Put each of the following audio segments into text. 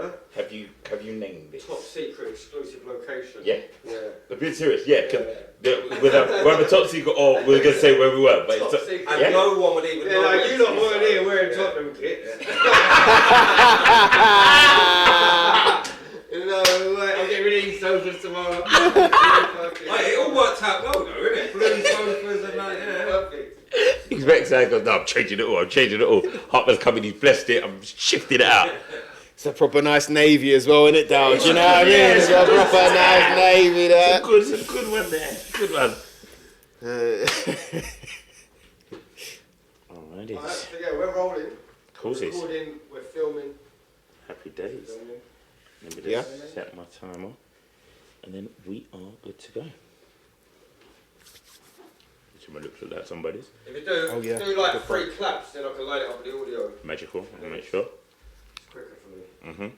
Huh? Have you named it? Top secret exclusive location. Yeah? Yeah. I'm being serious, yeah. We're either top secret or we're going to say where we were. But Top it's secret. And no one would even know. Like you lot weren't here wearing Tottenham kits. No, I'll get rid of these sofas tomorrow. It all worked out well though, isn't it? Blue sofas and that, yeah. Perfect. he's very excited. Goes, no, I'm changing it all. Hartman's coming, he's blessed it, I'm shifting it out. It's a proper nice navy as well, isn't it, Dow? Do you know what I mean? It's a proper nice navy there. It's a good one there. Good one. Alrighty. Alright, so yeah, we're rolling. Of course We're it's. recording, we're filming. Happy days. Let me just set my timer. And then we are good to go. Should I look like somebody's? If you do, do like 3 claps, then I can line it up with the audio. Magical, I'll make sure. It's quicker for me. Mm-hmm.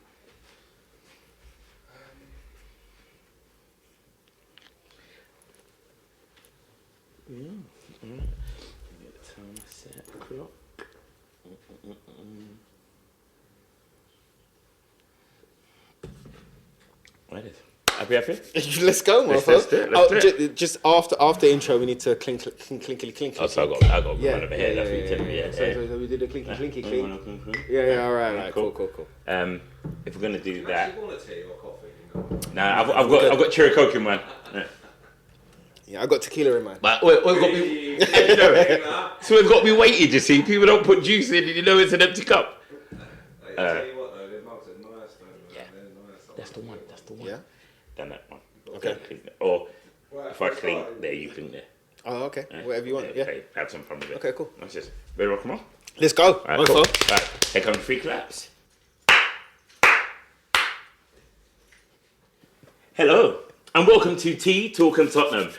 Yeah. Alright. Get the timer set. Clock. Right. Happy? Let's go, Let's motherfucker. do it. Just after intro, we need to clink. Oh, so I got one over here. That's what you're telling me. Yeah. So we did a clinky clink. Yeah. All right. Cool. If we're gonna do that, Do you want a tea or coffee? nah, I've got cherry coke in mine. Yeah, I got tequila in mine. But we've got to be, so we've got to be weighted. You see, people don't put juice in, and you know it's an empty cup. I tell you what though, their mugs are nice though. Yeah. They're nice. That's the one. Yeah. Done that one. Okay. Or Right, if I clink there, you clink there. Oh, okay. Whatever you want. Yeah. Okay. Have some fun with it. Okay, cool. That's just ready to rock 'em off. Let's go. All right, cool. Right, here come 3 claps. Hello, and welcome to Tea Talking Tottenham.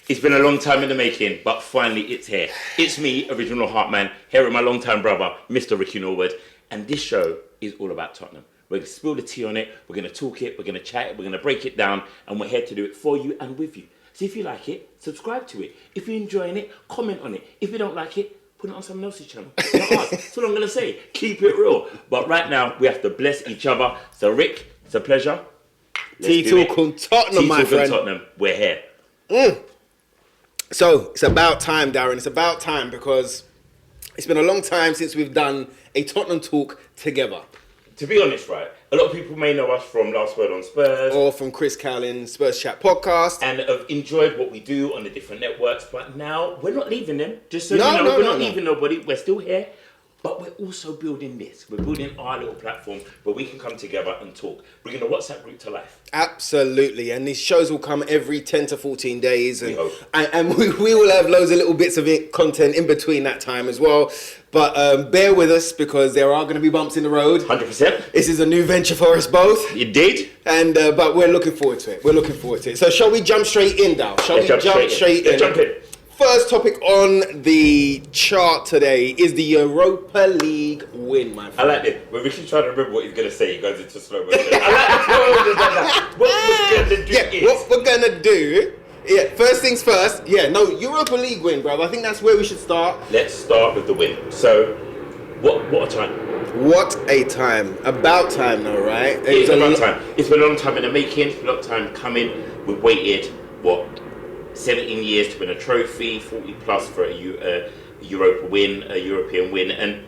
It's been a long time in the making, but finally it's here. It's me, Original Heartman, here with my long-time brother, Mr. Ricky Norwood, and this show is all about Tottenham. We're going to spill the tea on it, we're going to talk it, we're going to chat it, we're going to break it down, and we're here to do it for you and with you. So if you like it, subscribe to it. If you're enjoying it, comment on it. If you don't like it, put it on someone else's channel. Not us. That's all I'm going to say. Keep it real. But right now, we have to bless each other. So Rick, it's a pleasure. Tea Talking Tottenham, my friend. Tottenham, we're here. So it's about time, Darren. It's about time because it's been a long time since we've done a Tottenham talk together. To be honest, right, a lot of people may know us from Last Word on Spurs. Or from Chris Cowling's Spurs Chat podcast. And have enjoyed what we do on the different networks. But now, we're not leaving them. Just so you know, we're not leaving nobody. We're still here. But we're also building this. We're building our little platform where we can come together and talk, bringing the WhatsApp group to life. Absolutely. And these shows will come every 10 to 14 days. And we will have loads of little bits of content in between that time as well. But bear with us because there are going to be bumps in the road. 100%. This is a new venture for us both. Indeed. And but we're looking forward to it. So shall we jump straight in, Dal? Shall we jump straight in? Jump in. First topic on the chart today is the Europa League win, my friend. I like it. When Ricky's trying to remember what he's going to say, he goes into slow motion. I like What we're going to do... Yeah, first things first. Yeah, no, Europa League win, bro. I think that's where we should start. Let's start with the win. So, what a time. What a time. About time though, right? It's about time. It's been a long time in the making. It's a long time coming. We've waited, 17 years to win a trophy, 40 plus for a Europa win, a European win, and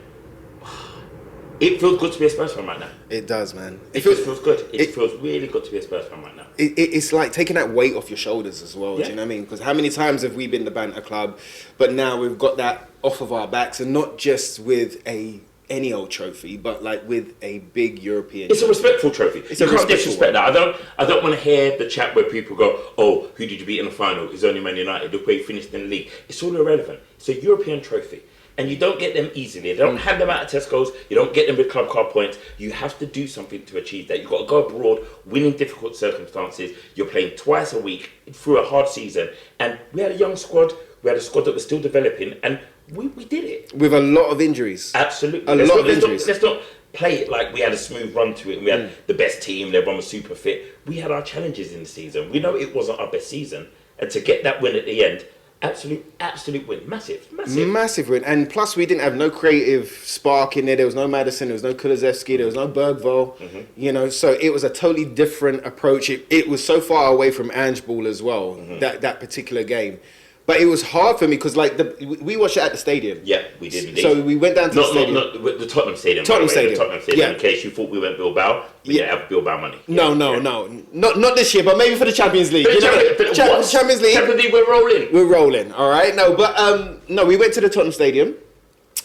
it feels good to be a Spurs fan right now. It does, man. It feels good. It feels really good to be a Spurs fan right now. It's like taking that weight off your shoulders as well, do you know what I mean? Because how many times have we been the banter club, but now we've got that off of our backs, and not just with any old trophy, but like with a big European It's a respectful trophy. You can't disrespect that. I don't want to hear the chat where people go, oh, who did you beat in the final? It's only Man United. Look where you finished in the league. It's all irrelevant. It's a European trophy. And you don't get them easily. They don't hand them out at Tesco's. You don't get them with club card points. You have to do something to achieve that. You've got to go abroad, win in difficult circumstances. You're playing twice a week through a hard season. And we had a young squad. We had a squad that was still developing. And we did it. With a lot of injuries. Absolutely. Let's not play it like we had a smooth run to it and we had the best team, everyone was super fit. We had our challenges in the season. We know it wasn't our best season. And to get that win at the end, Absolute win. Massive. Massive win. And plus, we didn't have no creative spark in there. There was no Madison, there was no Kulusevski, there was no Bergvall. You know, so it was a totally different approach. It was so far away from Ange Ball as well, that particular game. But it was hard for me because, like, we watched it at the stadium. Yeah, we did indeed. So we went down to the stadium. Not the Tottenham Stadium. Tottenham Stadium. The Tottenham Stadium. Yeah. In case you thought we went Bilbao, we didn't have Bilbao money. No. Not this year, but maybe for the Champions League. Champions League. Champions League, we're rolling. We're rolling, all right? No, but no, we went to the Tottenham Stadium.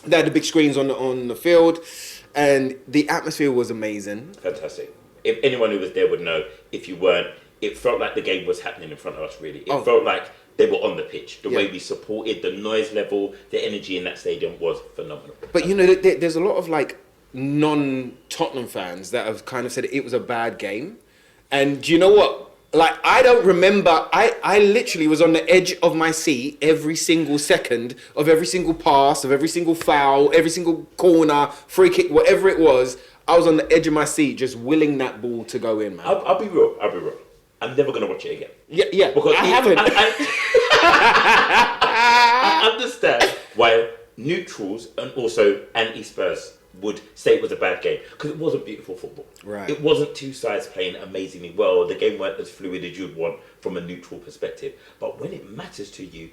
They had the big screens on the field, and the atmosphere was amazing. Fantastic. If anyone who was there would know, if you weren't, it felt like the game was happening in front of us, really. It felt like they were on the pitch. The way we supported, the noise level, the energy in that stadium was phenomenal. But, you know, there's a lot of, like, non-Tottenham fans that have kind of said it was a bad game. And do you know what? Like, I don't remember, I literally was on the edge of my seat every single second of every single pass, of every single foul, every single corner, free kick, whatever it was. I was on the edge of my seat just willing that ball to go in, man. I'll be real. I'm never going to watch it again. Yeah, because I haven't. I understand why neutrals and also anti-Spurs would say it was a bad game, because it wasn't beautiful football. Right. It wasn't two sides playing amazingly well. The game weren't as fluid as you'd want from a neutral perspective. But when it matters to you,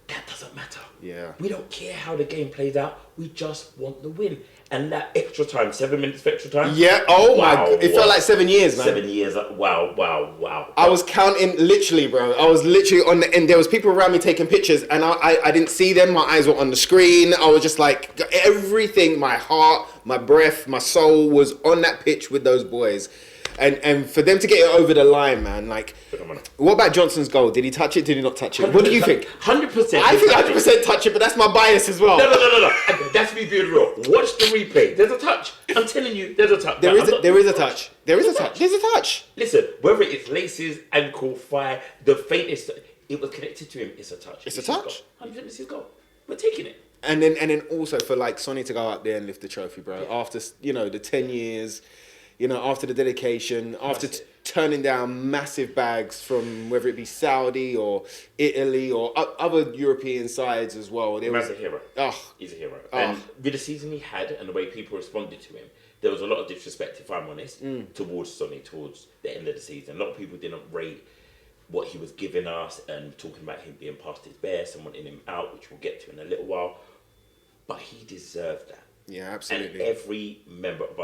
that doesn't matter. Yeah. We don't care how the game plays out. We just want the win. And that extra time, 7 minutes of extra time. Yeah. Oh my God. It felt like 7 years, man. 7 years. Wow. I was counting literally, bro. I was literally on the end. There was people around me taking pictures, and I didn't see them. My eyes were on the screen. I was just like, everything, my heart, my breath, my soul was on that pitch with those boys. And for them to get it over the line, man, like, what about Johnson's goal? Did he touch it? Did he not touch it? What do you think? 100%. I think 100% touch it, but that's my bias as well. No. That's me being real. Watch the replay. There's a touch. I'm telling you, there's a touch. There is a touch. There's a touch. Listen, whether it's laces, ankle, thigh, the faintest, it was connected to him. It's a touch. It's a touch. 100% it's his goal. We're taking it. And then also for like Sonny to go out there and lift the trophy, bro. Yeah. After the 10 years. After the dedication, after turning down massive bags from whether it be Saudi or Italy or other European sides as well. He's a hero. He's a hero. And with the season he had and the way people responded to him, there was a lot of disrespect, if I'm honest, towards Sonny, towards the end of the season. A lot of people didn't rate what he was giving us and talking about him being past his best and wanting him out, which we'll get to in a little while. But he deserved that. Yeah, absolutely. And every member of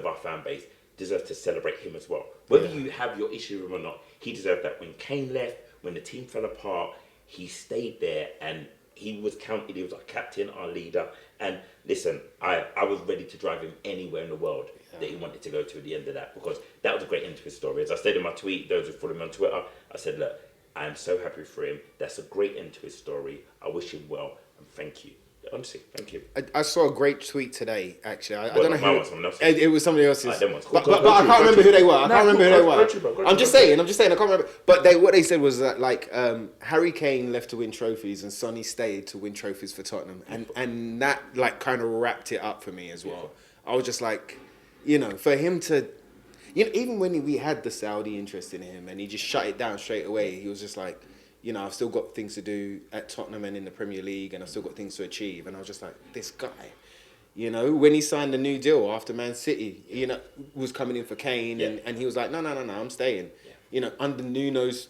our fan base deserves to celebrate him as well. Whether you have your issue with him or not, he deserved that. When Kane left, when the team fell apart, he stayed there and he was counted. He was our captain, our leader. And listen, I was ready to drive him anywhere in the world that he wanted to go to at the end of that, because that was a great end to his story. As I said in my tweet, those who follow me on Twitter, I said, look, I am so happy for him. That's a great end to his story. I wish him well and thank you. Honestly, thank you. I saw a great tweet today, actually. I don't know who. It was somebody else's. But I can't remember who they were. I'm just saying. I can't remember. But what they said was that, like, Harry Kane left to win trophies and Sonny stayed to win trophies for Tottenham. And that, like, kind of wrapped it up for me as well. I was just like, for him to... even when we had the Saudi interest in him and he just shut it down straight away, he was just like... I've still got things to do at Tottenham and in the Premier League, and I've still got things to achieve. And I was just like, this guy, when he signed the new deal after Man City, was coming in for Kane, and he was like, no, I'm staying. Yeah. Under Nuno's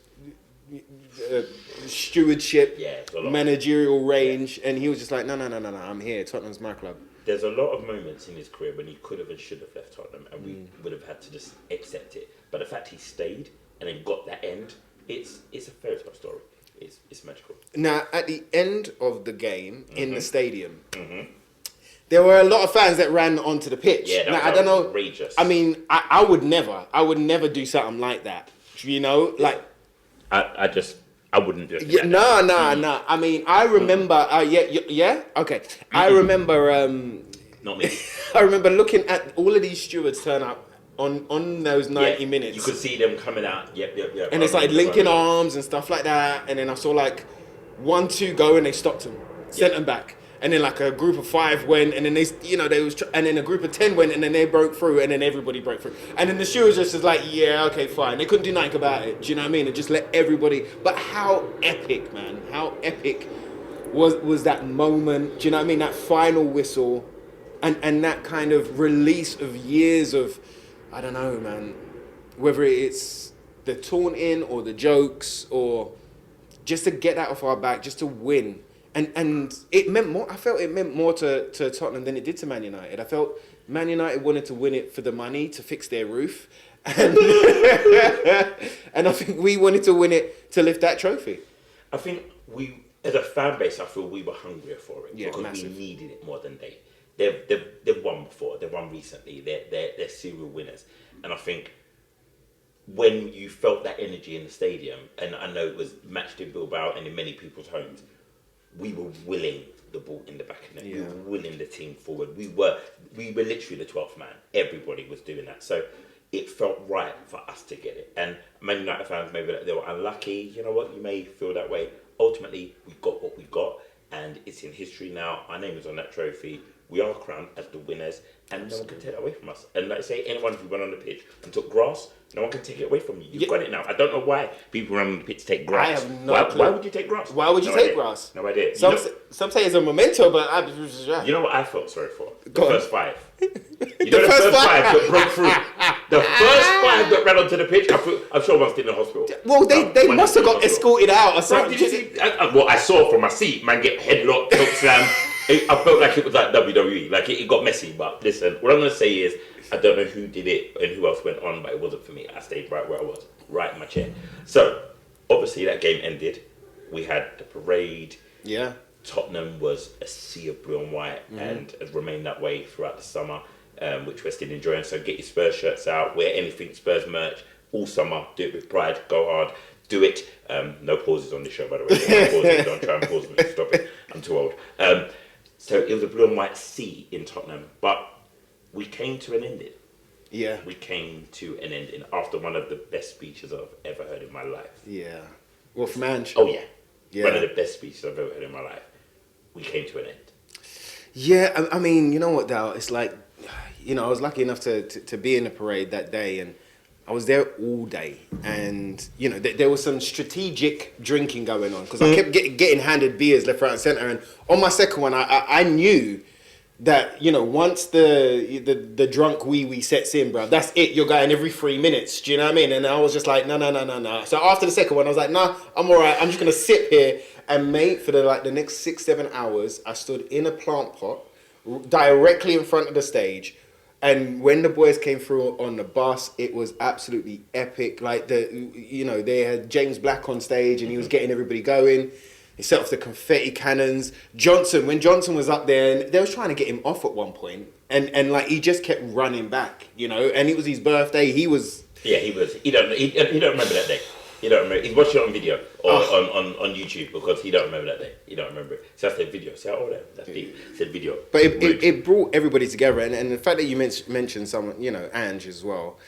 stewardship, managerial range, and he was just like, no, I'm here. Tottenham's my club. There's a lot of moments in his career when he could have and should have left Tottenham, and we would have had to just accept it. But the fact he stayed and then got that end, it's a fairy tale story. It's magical. Now, at the end of the game in the stadium, there were a lot of fans that ran onto the pitch. Yeah, I don't know. Outrageous. I mean, I would never do something like that. Like I wouldn't do it. Yeah, no. I mean, I remember. Okay. I remember. Not me. I remember looking at all of these stewards turn up on those 90 minutes. You could see them coming out. Yep. And it's like linking arms and stuff like that. And then I saw like 1-2 go and they stopped them, sent them back. and then like a group of 5 went, and then and then a group of 10 went, and then they broke through, and then everybody broke through, and then the stewards just was like, yeah, okay, fine. They couldn't do nothing about it. Do you know what I mean? And just let everybody. But how epic, man! How epic was that moment? Do you know what I mean? That final whistle, and that kind of release of years of, I don't know, man. Whether it's the taunting or the jokes or just to get that off our back, just to win. And it meant more. I felt it meant more to Tottenham than it did to Man United. I felt Man United wanted to win it for the money, to fix their roof. And, and I think we wanted to win it to lift that trophy. I think we, as a fan base, I feel we were hungrier for it. Yeah, because massive. we needed it more than they. They've won before. They've won recently. They're serial winners. And I think when you felt that energy in the stadium, and I know it was matched in Bilbao and in many people's homes, we were willing the ball in the back of the net. Yeah. We were willing the team forward. We were literally the 12th man. Everybody was doing that. So it felt right for us to get it. And Man United fans, maybe they were unlucky. You know what? You may feel that way. Ultimately, we got what we got, and it's in history now. Our name is on that trophy. We are crowned as the winners, and no one can take that away from us. And like I say, anyone who went on the pitch and took grass, no one can take it away from you. You've got it now. I don't know why people run on the pitch to take grass. I have no clue. Why would you take grass? Why would you take grass? No idea. Some say it's a memento, but You know what I felt sorry for? The Go on. first 5. You know the first 5 that broke through. The first 5 that ran onto the pitch, I'm sure one's in the hospital. Well, they must have got escorted out or Right, something. did you see? What I saw from my seat, man, get headlocked, choke slam. I felt like it was like WWE. Like it got messy. But listen, what I'm going to say is, I don't know who did it and who else went on, but it wasn't for me. I stayed right where I was, right in my chair. So, obviously that game ended. We had the parade. Yeah. Tottenham was a sea of blue and white and has remained that way throughout the summer, which we're still enjoying. So get your Spurs shirts out, wear anything Spurs merch all summer. Do it with pride, go hard, do it. No pauses on this show, by the way. No pauses. Don't try and pause me. Stop it. I'm too old. So it was a blue and white sea in Tottenham, but we came to an ending. Yeah. We came to an ending after one of the best speeches I've ever heard in my life. Yeah. Well, from Ange. Oh yeah. Yeah. One of the best speeches I've ever heard in my life. We came to an end. Yeah, I mean, you know what, Dal? It's like, I was lucky enough to be in the parade that day, and I was there all day. And, there was some strategic drinking going on, because I kept getting handed beers left, right, and centre. And on my second one, I knew that, once the drunk wee sets in, bruv, that's it. You're going every 3 minutes. Do you know what I mean? And I was just like, no. So after the second one, I was like, nah, I'm all right. I'm just going to sit here. And mate, for the next 6-7 hours, I stood in a plant pot directly in front of the stage. And when the boys came through on the bus, it was absolutely epic. Like they had James Black on stage, and he was getting everybody going. He set off the confetti cannons. When Johnson was up there, and they was trying to get him off at one point, and like he just kept running back, And it was his birthday. He was. Yeah, he was. He don't remember that day. He don't remember. He watched it on video or on YouTube, because he don't remember that day. He don't remember it. So that's the video. See how old I am? That's deep. It's a video. But it brought everybody together, and the fact that you mentioned someone, Ange as well.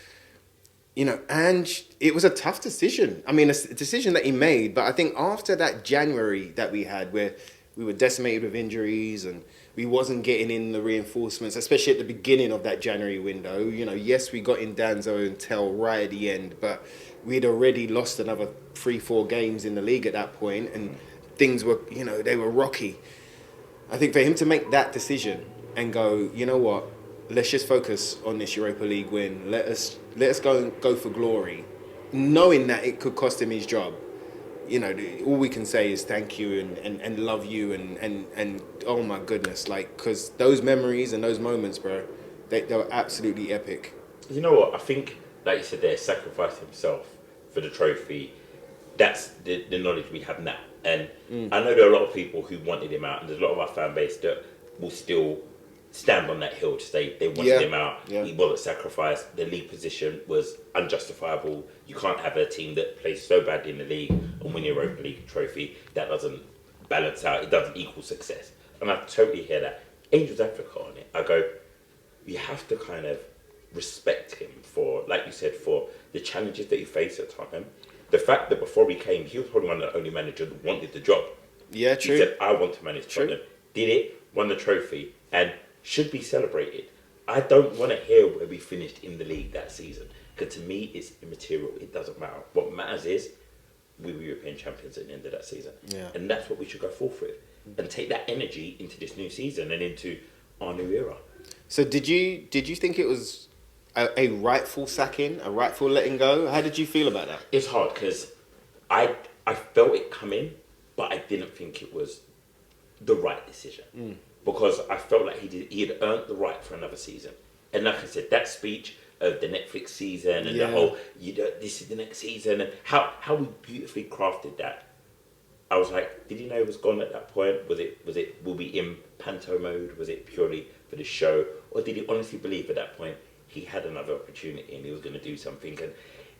Ange, it was a tough decision. I mean, a decision that he made, but I think after that January that we had, where we were decimated with injuries and we wasn't getting in the reinforcements, especially at the beginning of that January window. Yes, we got in Danzo and Tell right at the end, but we'd already lost another 3-4 games in the league at that point, and things were, they were rocky. I think for him to make that decision and go, you know what, let's just focus on this Europa League win. Let us go for glory, knowing that it could cost him his job. All we can say is thank you and love you and oh my goodness, because those memories and those moments, bro, they were absolutely epic. You know what? I think, like you said there, sacrificed himself for the trophy. That's the knowledge we have now. And I know there are a lot of people who wanted him out, and there's a lot of our fan base that will still stand on that hill to say they wanted him out. Yeah. He wasn't sacrificed. The league position was unjustifiable. You can't have a team that plays so badly in the league and win a Europa League trophy. That doesn't balance out. It doesn't equal success. And I totally hear that. Angels Africa on it, I go, you have to kind of respect him for, like you said, for the challenges that he faced at Tottenham. The fact that before he came, he was probably one of the only managers that wanted the job. Yeah, true. He said, I want to manage Tottenham. Did it, won the trophy, and should be celebrated. I don't want to hear where we finished in the league that season, because to me it's immaterial. It doesn't matter. What matters is we were European champions at the end of that season, and that's what we should go forth with, and take that energy into this new season and into our new era. So did you think it was a rightful sacking, a rightful letting go? How did you feel about that? It's hard because I felt it coming, but I didn't think it was the right decision. Because I felt like he had earned the right for another season. And like I said, that speech of the Netflix season and the whole, this is the next season, and how we beautifully crafted that. I was like, did he know he was gone at that point? Was it will be in panto mode? Was it purely for the show? Or did he honestly believe at that point he had another opportunity and he was going to do something? And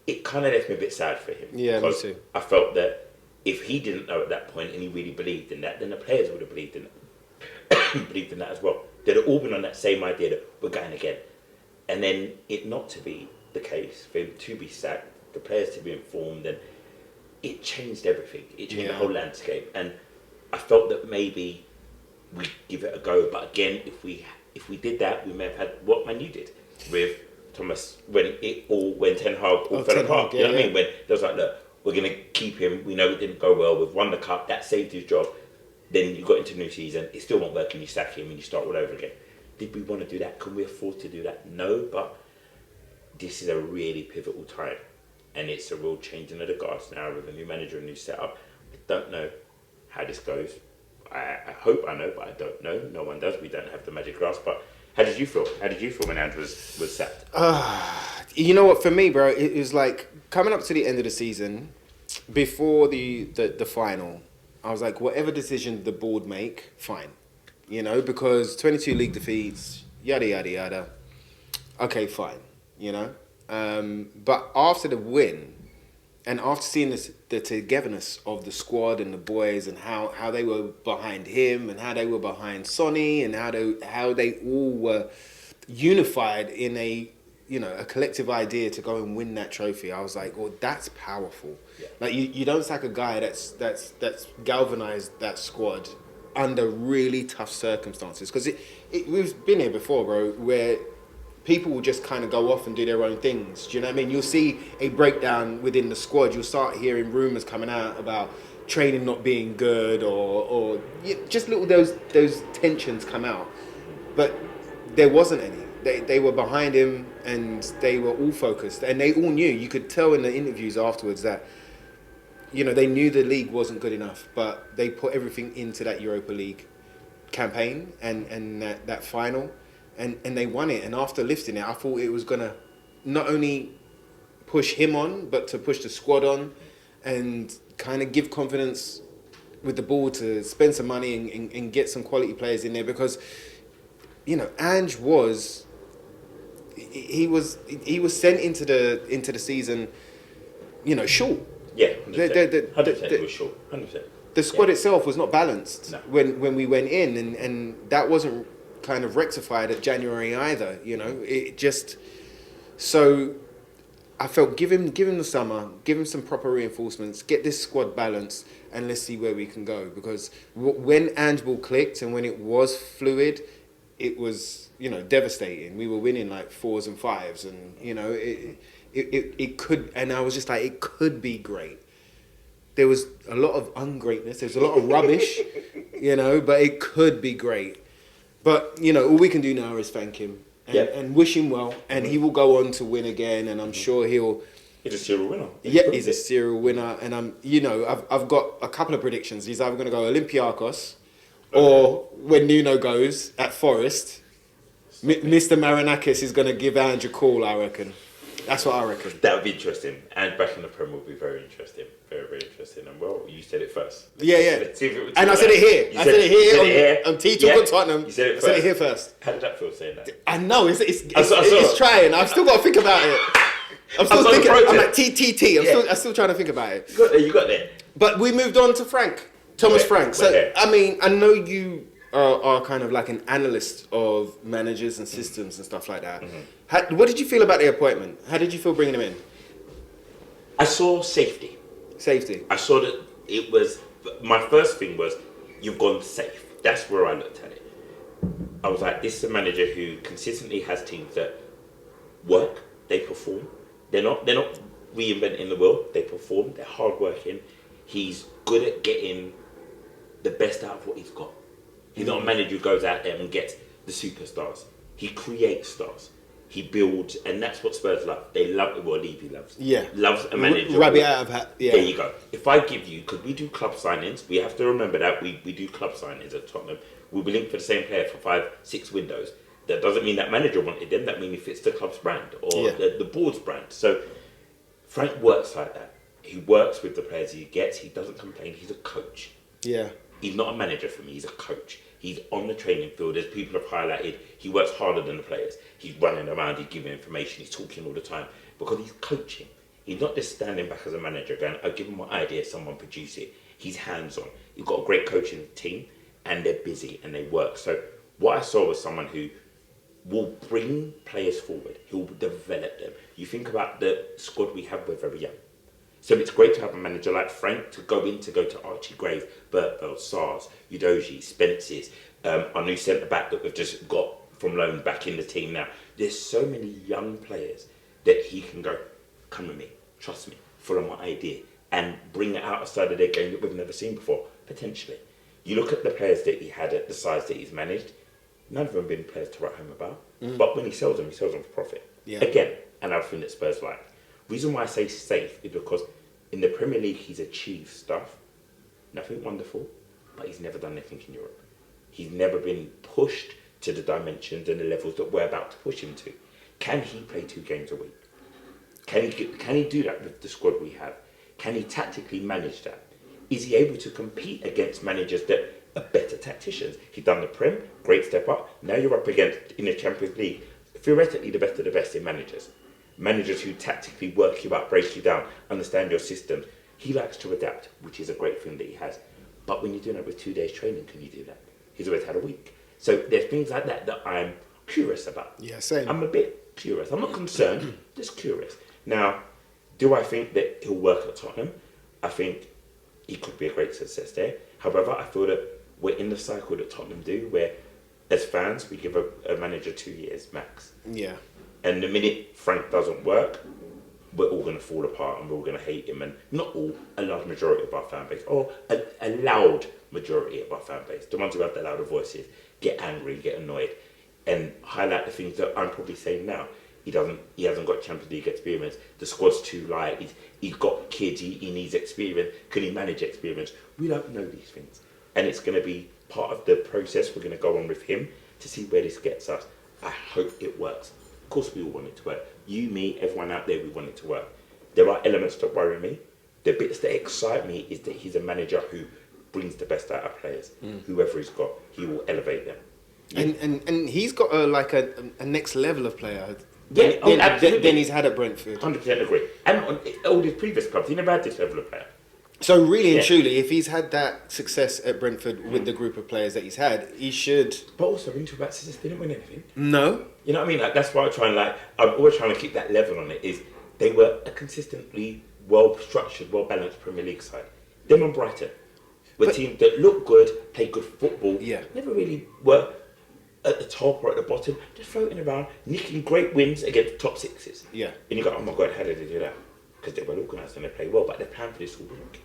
it kind of left me a bit sad for him. Yeah, me because too. I felt that if he didn't know at that point and he really believed in that, then the players would have believed in it. Believed in that as well. They'd have all been on that same idea that we're going again. And then it not to be the case, for him to be sacked, the players to be informed, and it changed everything. It changed the whole landscape. And I felt that maybe we give it a go. But again, if we did that, we may have had what Man U did with Thomas when Ten Hag all fell apart. You know what I mean? When there was like, look, we're going to keep him. We know it didn't go well. We've won the cup. That saved his job. Then you got into the new season, it still won't work, and you sack him and you start all over again. Did we want to do that? Can we afford to do that? No, but this is a really pivotal time, and it's a real changing of the guards now with a new manager, a new setup. I don't know how this goes. I hope I know, but I don't know. No one does. We don't have the magic glass. But how did you feel? How did you feel when Ange was sacked? You know what? For me, bro, it was like coming up to the end of the season, before the final. I was like, whatever decision the board make, fine. You know, because 22 league defeats, yada, yada, yada. Okay, fine. You know? But after the win, and after seeing the togetherness of the squad and the boys and how they were behind him and how they were behind Sonny and how they all were unified in a collective idea to go and win that trophy, I was like, well, that's powerful. Yeah. Like you don't sack a guy that's galvanized that squad under really tough circumstances, because we've been here before, bro, where people will just kind of go off and do their own things. Do you know what I mean? You'll see a breakdown within the squad. You'll start hearing rumors coming out about training not being good, or just little those tensions come out. But there wasn't any. They were behind him and they were all focused, and they all knew. You could tell in the interviews afterwards that, you know, they knew the league wasn't good enough, but they put everything into that Europa League campaign and that final, and they won it. And after lifting it, I thought it was going to not only push him on, but to push the squad on and kind of give confidence with the ball to spend some money and get some quality players in there, because, you know, Ange was... He was sent into the season, you know, short. Yeah, 100%. 100% it was short. 100%. The squad itself was not balanced when we went in, and that wasn't kind of rectified at January either. You know, it just... So I felt give him the summer, give him some proper reinforcements, get this squad balanced, and let's see where we can go. Because when Ange Ball clicked and when it was fluid, it was, you know, devastating. We were winning like 4s and 5s, and, you know, it could, and I was just like, it could be great. There was a lot of ungreatness, there's a lot of rubbish, you know, but it could be great. But, you know, all we can do now is thank him and wish him well, and he will go on to win again, and I'm sure he's a serial winner. Yeah, he's a serial winner, and I've got a couple of predictions. He's either going to go Olympiacos, or when Nuno goes at Forest, Mr. Marinakis is going to give Ange a call, I reckon. That's what I reckon. That would be interesting. And back in the Prem would be very interesting. Very, very interesting. And well, you said it first. Yeah. And I said it here. I said it here on T-Talk on Tottenham. You said it first. I said it here first. How did that feel saying that? I know. It's trying. I've still got to think about it. I'm still thinking. I'm like TTT. I'm still trying to think about it. You got there. But we moved on to Thomas Frank. So, I mean, I know you are kind of like an analyst of managers and systems and stuff like that. Mm-hmm. What did you feel about the appointment? How did you feel bringing him in? I saw safety. I saw that it was... My first thing was, you've gone safe. That's where I looked at it. I was like, this is a manager who consistently has teams that work, they perform. They're not reinventing the wheel. They perform. They're hardworking. He's good at getting the best out of what he's got. He's not a manager who goes out there and gets the superstars. He creates stars. He builds, and that's what Spurs love. They love what Levy loves. Yeah. Loves a manager. Rub it out of hat. Yeah. There you go. If I give you, because we do club signings, we have to remember that we do club signings at Tottenham. We'll be linked for the same player for 5-6 windows. That doesn't mean that manager wanted them. That means he fits the club's brand or the board's brand. So Frank works like that. He works with the players he gets. He doesn't complain. He's a coach. Yeah. He's not a manager for me. He's a coach. He's on the training field. As people have highlighted, he works harder than the players. He's running around. He's giving information. He's talking all the time because he's coaching. He's not just standing back as a manager going, "I'll give him my idea. Someone produce it." He's hands-on. He's got a great coaching team, and they're busy and they work. So what I saw was someone who will bring players forward. He will develop them. You think about the squad we have, we're very young. So it's great to have a manager like Frank to go to Archie Grave, Bertbell, Sars, Udoji, Spence's, our new centre-back that we've just got from loan back in the team now. There's so many young players that he can go, come with me, trust me, follow my idea, and bring it out outside of their game that we've never seen before, potentially. You look at the players that he had at the size that he's managed, none of them have been players to write home about. But when he sells them for profit. Yeah. Again, another thing that Spurs like. Reason why I say safe is because in the Premier League he's achieved stuff, nothing wonderful, but he's never done anything in Europe. He's never been pushed to the dimensions and the levels that we're about to push him to. Can he play 2 games a week? Can he do that with the squad we have? Can he tactically manage that? Is he able to compete against managers that are better tacticians? He's done the Prem, great step up. Now you're up against, in the Champions League, theoretically the best of the best in managers. Managers who tactically work you up, break you down, understand your systems. He likes to adapt, which is a great thing that he has. But when you're doing it with 2 days training, can you do that? He's always had a week. So there's things like that that I'm curious about. Yeah, same. I'm a bit curious. I'm not concerned, just curious. Now, do I think that he'll work at Tottenham? I think he could be a great success there. However, I feel that we're in the cycle that Tottenham do, where as fans, we give a manager 2 years max. Yeah. And the minute Frank doesn't work, we're all going to fall apart and we're all going to hate him. And not all, a large majority of our fan base, or a loud majority of our fan base, the ones who have the louder voices, get angry, get annoyed, and highlight the things that I'm probably saying now. He hasn't got Champions League experience. The squad's too light. He's got kids. He needs experience. Can he manage experience? We don't know these things, and it's going to be part of the process. We're going to go on with him to see where this gets us. I hope it works. Of course, we all want it to work. You, me, everyone out there, we want it to work. There are elements that worry me. The bits that excite me is that he's a manager who brings the best out of players. Whoever he's got, he will elevate them. And he's got a next level of player. Yeah, absolutely. Than he's had at Brentford. 100% agree. And on all his previous clubs, he never had this level of player. So really and truly, if he's had that success at Brentford with the group of players that he's had, he should. But also, when you talk about success, they didn't win anything. No. You know what I mean? Like, that's why I'm always trying to keep that level on it, is they were a consistently well-structured, well-balanced Premier League side. Them and Brighton were teams that look good, play good football, never really were at the top or at the bottom, just floating around, nicking great wins against top sixes. Yeah. And you go, oh my God, how did they do that? Because they're well organised and they play well, but they're planned for this all week.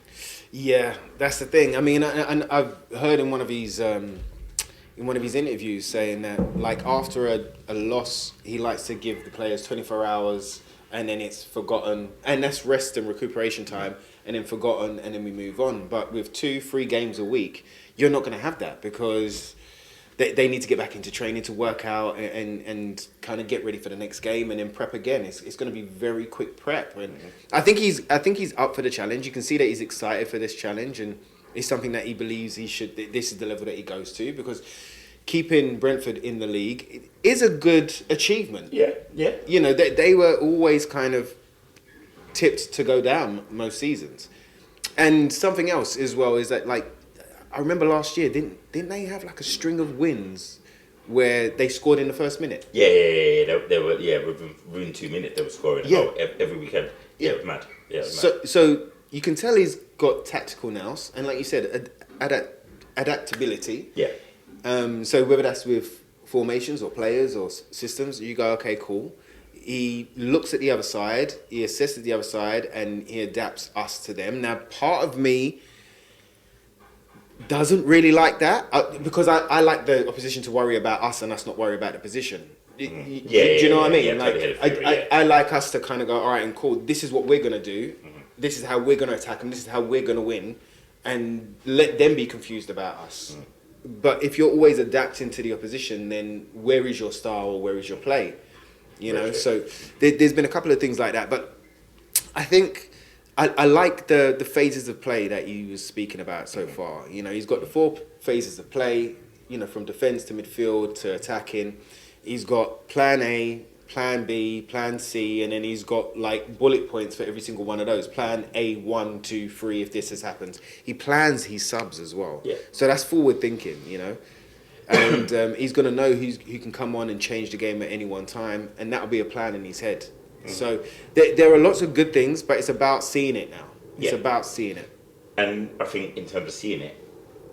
Yeah, that's the thing. I mean, and I've heard in one of his interviews saying that, like, after a loss, he likes to give the players 24 hours and then it's forgotten, and that's rest and recuperation time, and then forgotten, and then we move on. But with 2-3 games a week, you're not going to have that, because they need to get back into training to work out and kind of get ready for the next game and then prep again. It's going to be very quick prep, and I think he's up for the challenge. You can see that he's excited for this challenge, and it's something that he believes he should. This is the level that he goes to, because keeping Brentford in the league is a good achievement. Yeah. You know, they were always kind of tipped to go down most seasons, and something else as well is that, like, I remember last year, didn't they have like a string of wins where they scored in the first minute? Yeah. They were within 2 minutes they were scoring every weekend. Yeah, it was mad. Yeah, it was mad. So you can tell he's got tactical nous, and like you said, adaptability. Yeah. So whether that's with formations or players or systems, you go, okay, cool. He looks at the other side, he assesses the other side, and he adapts us to them. Now, part of me doesn't really like that because I like the opposition to worry about us and us not worry about the position. Do you know what I mean? I like us to kind of go, all right, and cool, this is what we're going to do. This is how we're going to attack them. This is how we're going to win. And let them be confused about us. But if you're always adapting to the opposition, then where is your style or where is your play? You know, so there's been a couple of things like that. But I think I like the phases of play that he was speaking about so far. You know, he's got the 4 phases of play, you know, from defence to midfield to attacking. He's got plan A, plan B, plan C, and then he's got like bullet points for every single one of those. Plan A, 1, 2, 3, if this has happened. He plans his subs as well. Yeah. So that's forward thinking, you know. And he's going to know who can come on and change the game at any one time, and that'll be a plan in his head. So there are lots of good things, but it's about seeing it now. It's about seeing it. And I think in terms of seeing it,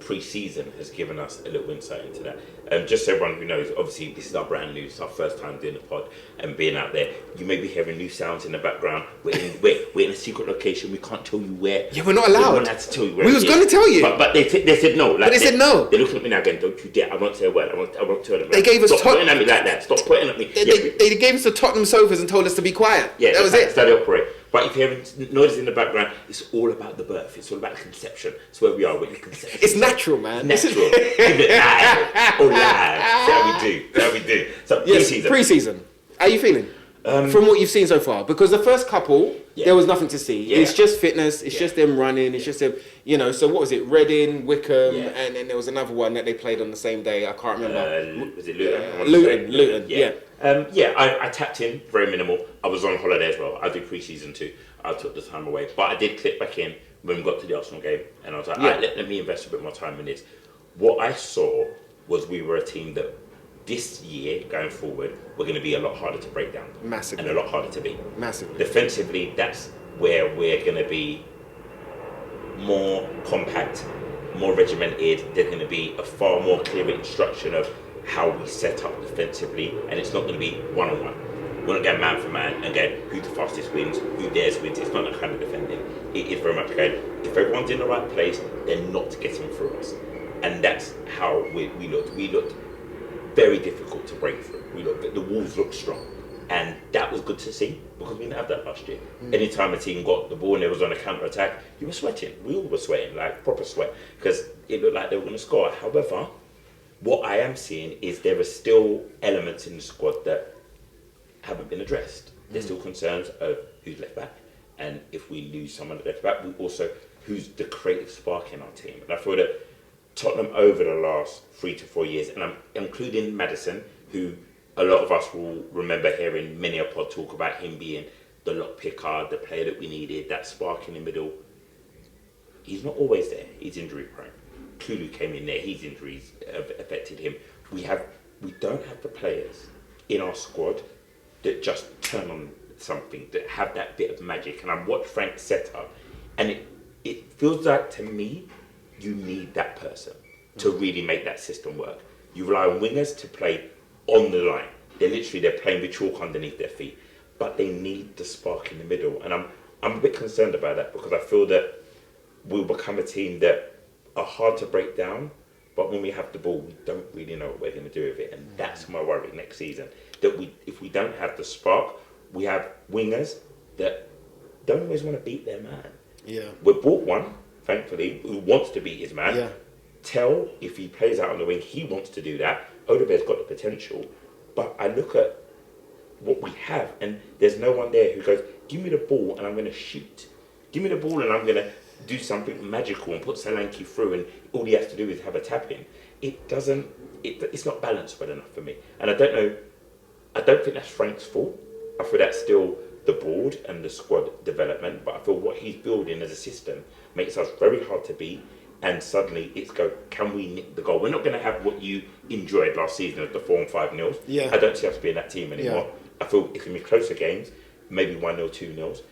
pre-season has given us a little insight into that. Just so everyone who knows, obviously this is our brand new, it's our first time doing the pod and being out there. You may be hearing new sounds in the background. We're in a secret location. We can't tell you where. Yeah, we're not allowed. We're not allowed to tell you where. We was going to tell you, but they said no. Like, but they said no. They're looking at me now again. Don't you dare! I won't say a word. I won't tell them. They gave us. Stop pointing at me like that. Stop pointing at me. They gave us the Tottenham sofas and told us to be quiet. Yeah, that was it. That's how they operate. But if you're hearing noises in the background, it's all about the birth. It's all about the conception. It's where we are with the conception. It's natural, man. Natural. Keep it live. All live. That's how we do. That's how we do. So pre-season. How are you feeling? From what you've seen so far? Because the first couple, there was nothing to see. Yeah. It's just fitness. It's just them running. It's just them, you know. So what was it? Reading, Wickham, and then there was another one that they played on the same day. I can't remember. Was it Luton? Luton. Yeah. I tapped in, very minimal. I was on holiday as well. I did pre-season too. I took the time away. But I did click back in when we got to the Arsenal game. And I was like, all right, let me invest a bit more time in this. What I saw was we were a team that this year, going forward, we're going to be a lot harder to break down. Massively. And a lot harder to beat. Massively. Defensively, that's where we're going to be more compact, more regimented. There's going to be a far more clear instruction of how we set up defensively, and it's not going to be one-on-one. We're not going man for man and going who the fastest wins, who dares wins. It's not that kind of defending. It is very much going, if everyone's in the right place, they're not getting through us. And that's how we looked. We looked very difficult to break through. The Wolves looked strong. And that was good to see because we didn't have that last year. Anytime a team got the ball and it was on a counter-attack, you were sweating. We all were sweating, like proper sweat, because it looked like they were going to score. However, what I am seeing is there are still elements in the squad that haven't been addressed. There's still concerns of who's left back, and if we lose someone at left back, we also who's the creative spark in our team. And I feel that Tottenham over the last 3 to 4 years, and I'm including Maddison, who a lot of us will remember hearing many a pod talk about him being the lock picker, the player that we needed, that spark in the middle. He's not always there. He's injury prone. Kulu came in there. His injuries have affected him. We don't have the players in our squad that just turn on something, that have that bit of magic. And I watched Frank's setup, and it feels like to me you need that person to really make that system work. You rely on wingers to play on the line. They're playing with chalk underneath their feet, but they need the spark in the middle. And I'm a bit concerned about that because I feel that we'll become a team that are hard to break down, but when we have the ball, we don't really know what we're going to do with it. And that's my worry next season, that if we don't have the spark, we have wingers that don't always want to beat their man. Yeah. We bought one, thankfully, who wants to beat his man. Yeah. Tell, if he plays out on the wing, he wants to do that. Odegaard's got the potential. But I look at what we have, and there's no one there who goes, give me the ball and I'm going to shoot. Give me the ball and I'm going to do something magical and put Solanke through, and all he has to do is have a tap in. It's not balanced well enough for me. And I don't think that's Frank's fault. I feel that's still the board and the squad development, but I feel what he's building as a system makes us very hard to beat. And suddenly can we nick the goal? We're not going to have what you enjoyed last season of the 4 and 5 nils. Yeah. I don't see us being that team anymore. Yeah. I feel it's going to be closer games, maybe 1-0, 2-0,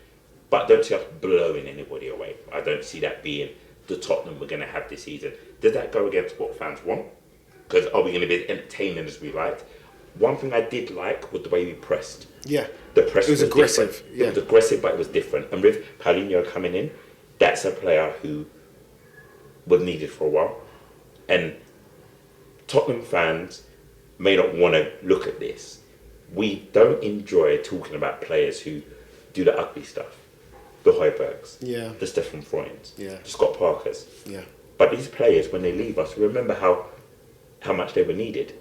but I don't see us blowing anybody away. I don't see that being the Tottenham we're going to have this season. Does that go against what fans want? because are we going to be as entertaining as we liked? One thing I did like was the way we pressed. Yeah. The press was aggressive. Different. Yeah. It was aggressive, but it was different. And with Paulinho coming in, that's a player who was needed for a while. And Tottenham fans may not want to look at this. We don't enjoy talking about players who do the ugly stuff. The Højbjergs, the Stefan Freunds, the Scott Parkers. Yeah. But these players, when they leave us, remember how much they were needed.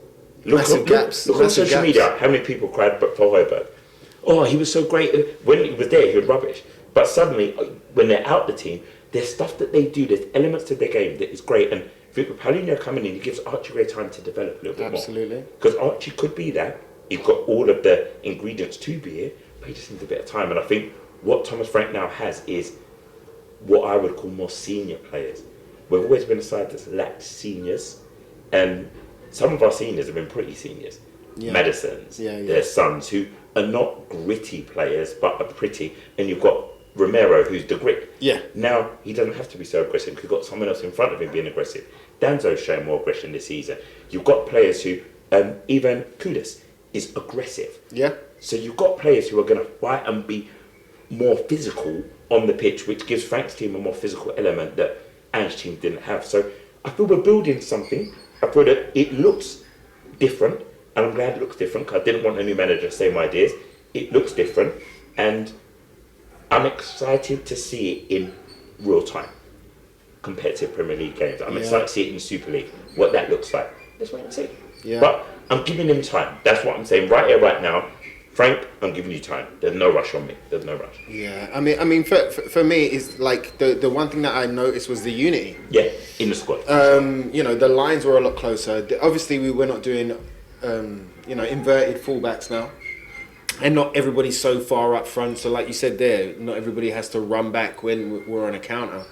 Look on social media, how many people cried for Højbjerg. Oh, he was so great. When he was there, he was rubbish. But suddenly, when they're out the team, there's stuff that they do, there's elements to their game that is great. And with Paulinho coming in, he gives Archie great time to develop a little bit more. Absolutely. Because Archie could be that. He's got all of the ingredients to be it, but he just needs a bit of time. And I think what Thomas Frank now has is what I would call more senior players. We've always been a side that's lacked seniors. And some of our seniors have been pretty seniors. Madison's, their sons, who are not gritty players, but are pretty. And you've got Romero, who's the grit. Yeah. Now, he doesn't have to be so aggressive because you've got someone else in front of him being aggressive. Danzo's showing more aggression this season. You've got players who, even Kudus is aggressive. Yeah. So you've got players who are going to fight and be more physical on the pitch, which gives Frank's team a more physical element that Ange's team didn't have. So I feel we're building something. I feel that it looks different, and I'm glad it looks different because I didn't want a new manager, same ideas. It looks different, and I'm excited to see it in real time, competitive Premier League games. I'm excited to see it in Super League, what that looks like. Let's wait and see. Yeah. But I'm giving him time. That's what I'm saying right here, right now. Frank, I'm giving you time. There's no rush on me. There's no rush. Yeah, I mean, for me, it's like the one thing that I noticed was the unity. Yeah, in the squad. You know, the lines were a lot closer. Obviously, we were not doing, inverted fullbacks now, and not everybody's so far up front. So, like you said there, not everybody has to run back when we're on a counter.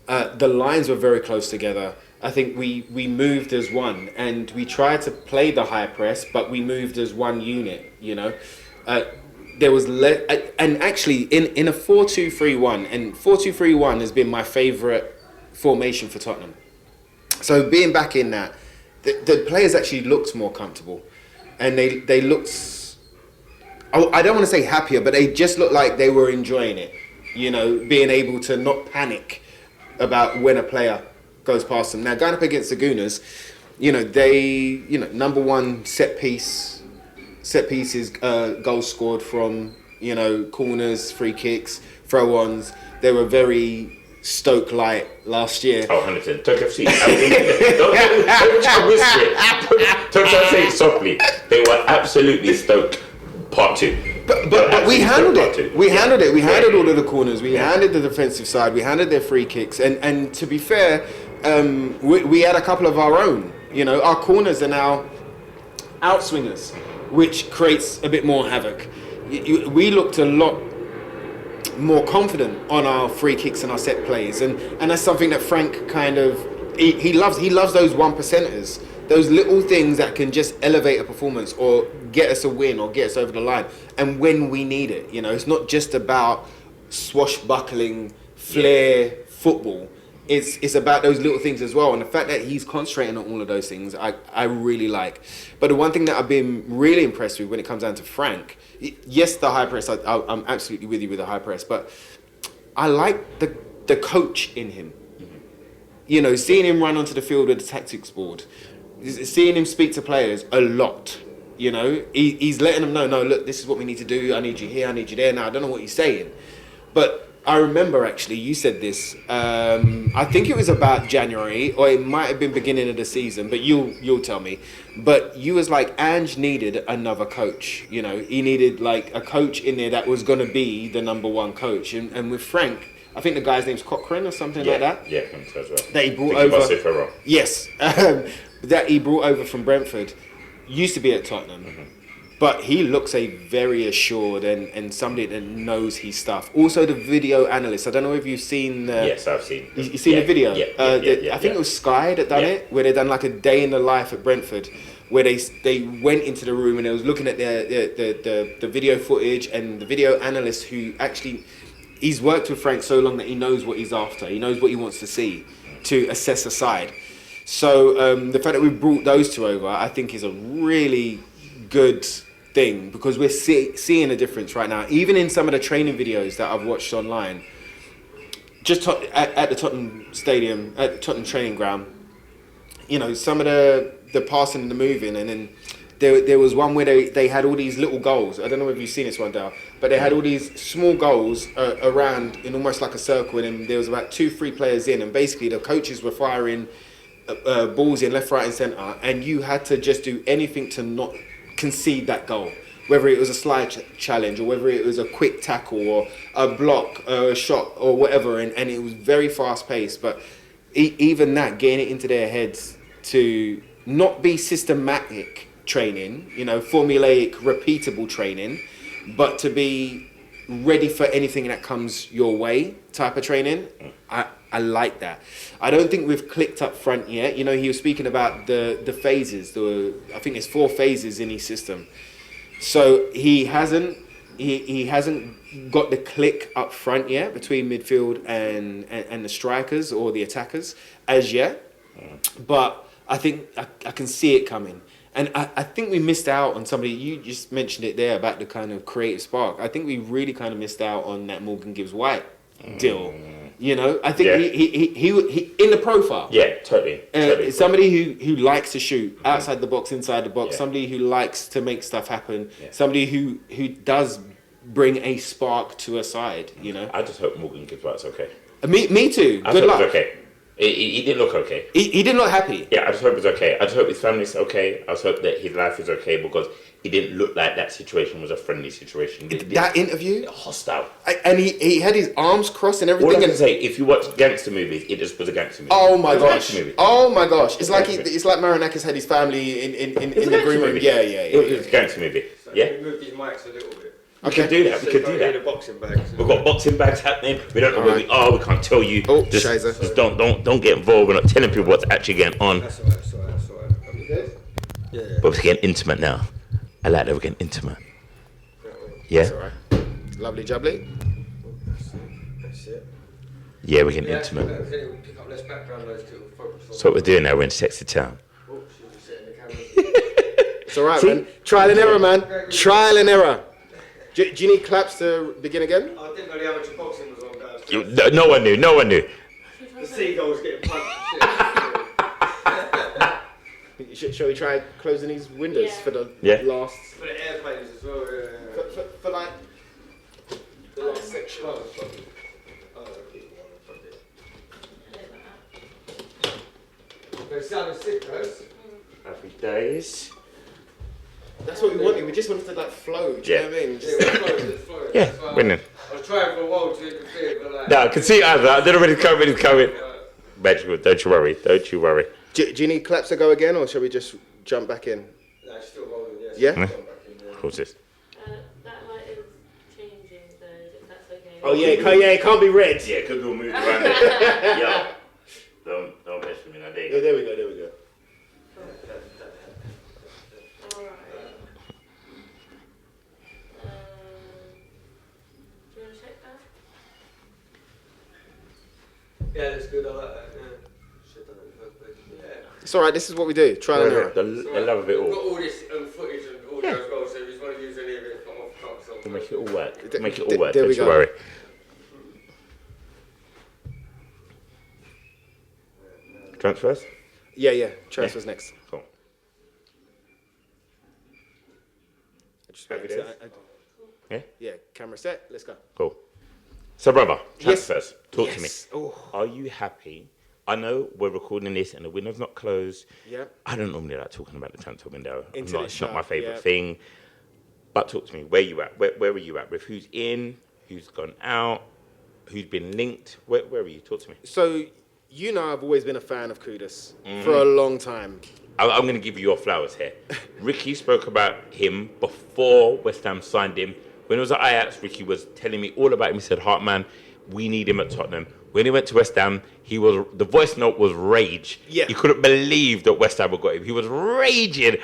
The lines were very close together. I think we moved as one, and we tried to play the high press, but we moved as one unit. You know. There was and actually in a 4-2-3-1, and 4-2-3-1 has been my favourite formation for Tottenham. So being back in that, the players actually looked more comfortable, and they looked, I don't want to say happier, but they just looked like they were enjoying it. You know, being able to not panic about when a player goes past them. Now going up against the Gooners, number one set pieces, goals scored from, corners, free kicks, throw-ons. They were very Stoke-like last year. Oh, 100%. Don't say it. Don't say it softly. They were absolutely Stoke part two. But we handled it. We handled it. We handled all of the corners. We handled the defensive side. We handled their free kicks. And to be fair, we had a couple of our own. Our corners are now outswingers, which creates a bit more havoc. We looked a lot more confident on our free kicks and our set plays, and that's something that Frank kind of he loves those 1%ers, those little things that can just elevate a performance or get us a win or get us over the line, and when we need it. It's not just about swashbuckling flair football. It's about those little things as well, and the fact that he's concentrating on all of those things, I really like. But the one thing that I've been really impressed with when it comes down to Frank, yes, the high press, I'm absolutely with you with the high press, but I like the coach in him. Seeing him run onto the field with the tactics board, seeing him speak to players a lot. He's letting them know, no, look, this is what we need to do. I need you here, I need you there. Now, I don't know what he's saying, but I remember actually you said this. I think it was about January, or it might have been beginning of the season. But you'll tell me. But you was like, Ange needed another coach. He needed like a coach in there that was going to be the number one coach. And with Frank, I think the guy's name's Cochrane or something like that. Yeah, him as well. That he brought over. Yes, that he brought over from Brentford. Used to be at Tottenham. Mm-hmm. But he looks a very assured and somebody that knows his stuff. Also, the video analyst. I don't know if you've seen. Yes, I've seen. You seen the video? Yeah. I think it was Sky that done it, where they done like a day in the life at Brentford, where they went into the room and they was looking at the video footage, and the video analyst who actually he's worked with Frank so long that he knows what he's after. He knows what he wants to see to assess a side. So the fact that we brought those two over, I think, is a really good thing because we're seeing a difference right now. Even in some of the training videos that I've watched online, just at the Tottenham Stadium, at the Tottenham training ground, you know, some of the passing and the moving, and then there was one where they had all these little goals. I don't know if you've seen this one, Dale, but they had all these small goals around in almost like a circle, and there was about 2-3 players in, and basically the coaches were firing balls in left, right, and centre, and you had to just do anything to not concede that goal. Whether it was a slide challenge or whether it was a quick tackle or a block or a shot or whatever, and it was very fast paced. But even that, getting it into their heads to not be systematic training, you know, formulaic, repeatable training, but to be ready for anything that comes your way type of training. I like that. I don't think we've clicked up front yet. You know, he was speaking about the phases. I think there's 4 phases in his system. So he hasn't got the click up front yet between midfield and the strikers or the attackers as yet. But I think I can see it coming. And I think we missed out on somebody. You just mentioned it there about the kind of creative spark. I think we really kind of missed out on that Morgan Gibbs-White deal. You know, I think he in the profile. Yeah, totally. Somebody who likes to shoot outside the box, inside the box. Somebody who likes to make stuff happen. Somebody who does bring a spark to a side. You know. I just hope Morgan Gibbs-White's okay. Me too. I Good hope luck. he's okay. He didn't look okay. He didn't look happy. Yeah, I just hope he's okay. I just hope his family's okay. I just hope that his life is okay because he didn't look like that situation was a friendly situation. That interview? Hostile. And he had his arms crossed and everything. All I can say, if you watch gangster movies, it just was a gangster movie. Oh my gosh! Movie. Oh my gosh! It's like Marinakis had his family in the green room. Yeah. It was a gangster movie. We moved his mics a little bit. We could do that. We could do that. Boxing bags. We've got boxing bags happening. We don't know where we are. We can't tell you. Oh, just don't get involved. We're not telling people what's actually going on. That's alright. Are we good? Yeah. But we're getting intimate now. I like that we're getting intimate. Yeah. That's all right. Lovely jubbly. That's it. Yeah, we're getting intimate. Pick up less background noise to focus on. So what we're doing now, we're in sexy town. Oh, she's just setting the camera. It's all right, man. Trial and error, man. Trial and error. Do you need claps to begin again? I didn't know the amateur boxing was on, guys. No one knew. The seagulls getting punched and shit. Shall we try closing these windows for the last... For the airplanes as well, For like... the last section. They sounded sick, guys. Happy days. That's what we wanted. We just wanted to like flow. Do you know what I mean? Flowing. Yeah, winning. I was trying for a while to interfere, but like... No, I can see it. I don't know when it's coming. Magical. Don't you worry. Do you need claps to go again, or shall we just jump back in? No, it's still rolling, yes. Yeah? Jump back in, Of course it's. That light is changing, so if that's okay. Oh yeah, it can't be red. Yeah, because we'll move around it. Yo, don't mess with me now. Oh, there we go. Alright. Do you want to check that? Yeah, that's good. I like that. Yeah. Shit, I don't know if that's good. Yeah. It's all right. This is what we do. Trial and error. The love of it We've all. got all this footage and audio as well, so if you just want to use any of it, come off cuts. We'll make it all work. There Don't we you go. worry. Transfers? Yeah. Transfers next. Cool. Happy days? Yeah. Camera set. Let's go. Cool. So, brother, Yes. transfers. Talk to me. Oh. Are you happy? I know we're recording this and the window's not closed. Yeah. I don't normally like talking about the transfer window. Until it's It's not my shut, favourite yeah. thing. But talk to me. Where you at? Where are you at? With who's in? Who's gone out? Who's been linked? Where are you? Talk to me. So you know I've always been a fan of Kudus for a long time. I'm going to give you your flowers here. Ricky spoke about him before West Ham signed him. When it was at Ajax, Ricky was telling me all about him. He said, Hartman, we need him at Tottenham. When he went to West Ham, the voice note was rage. Yeah. He couldn't believe that West Ham had got him. He was raging.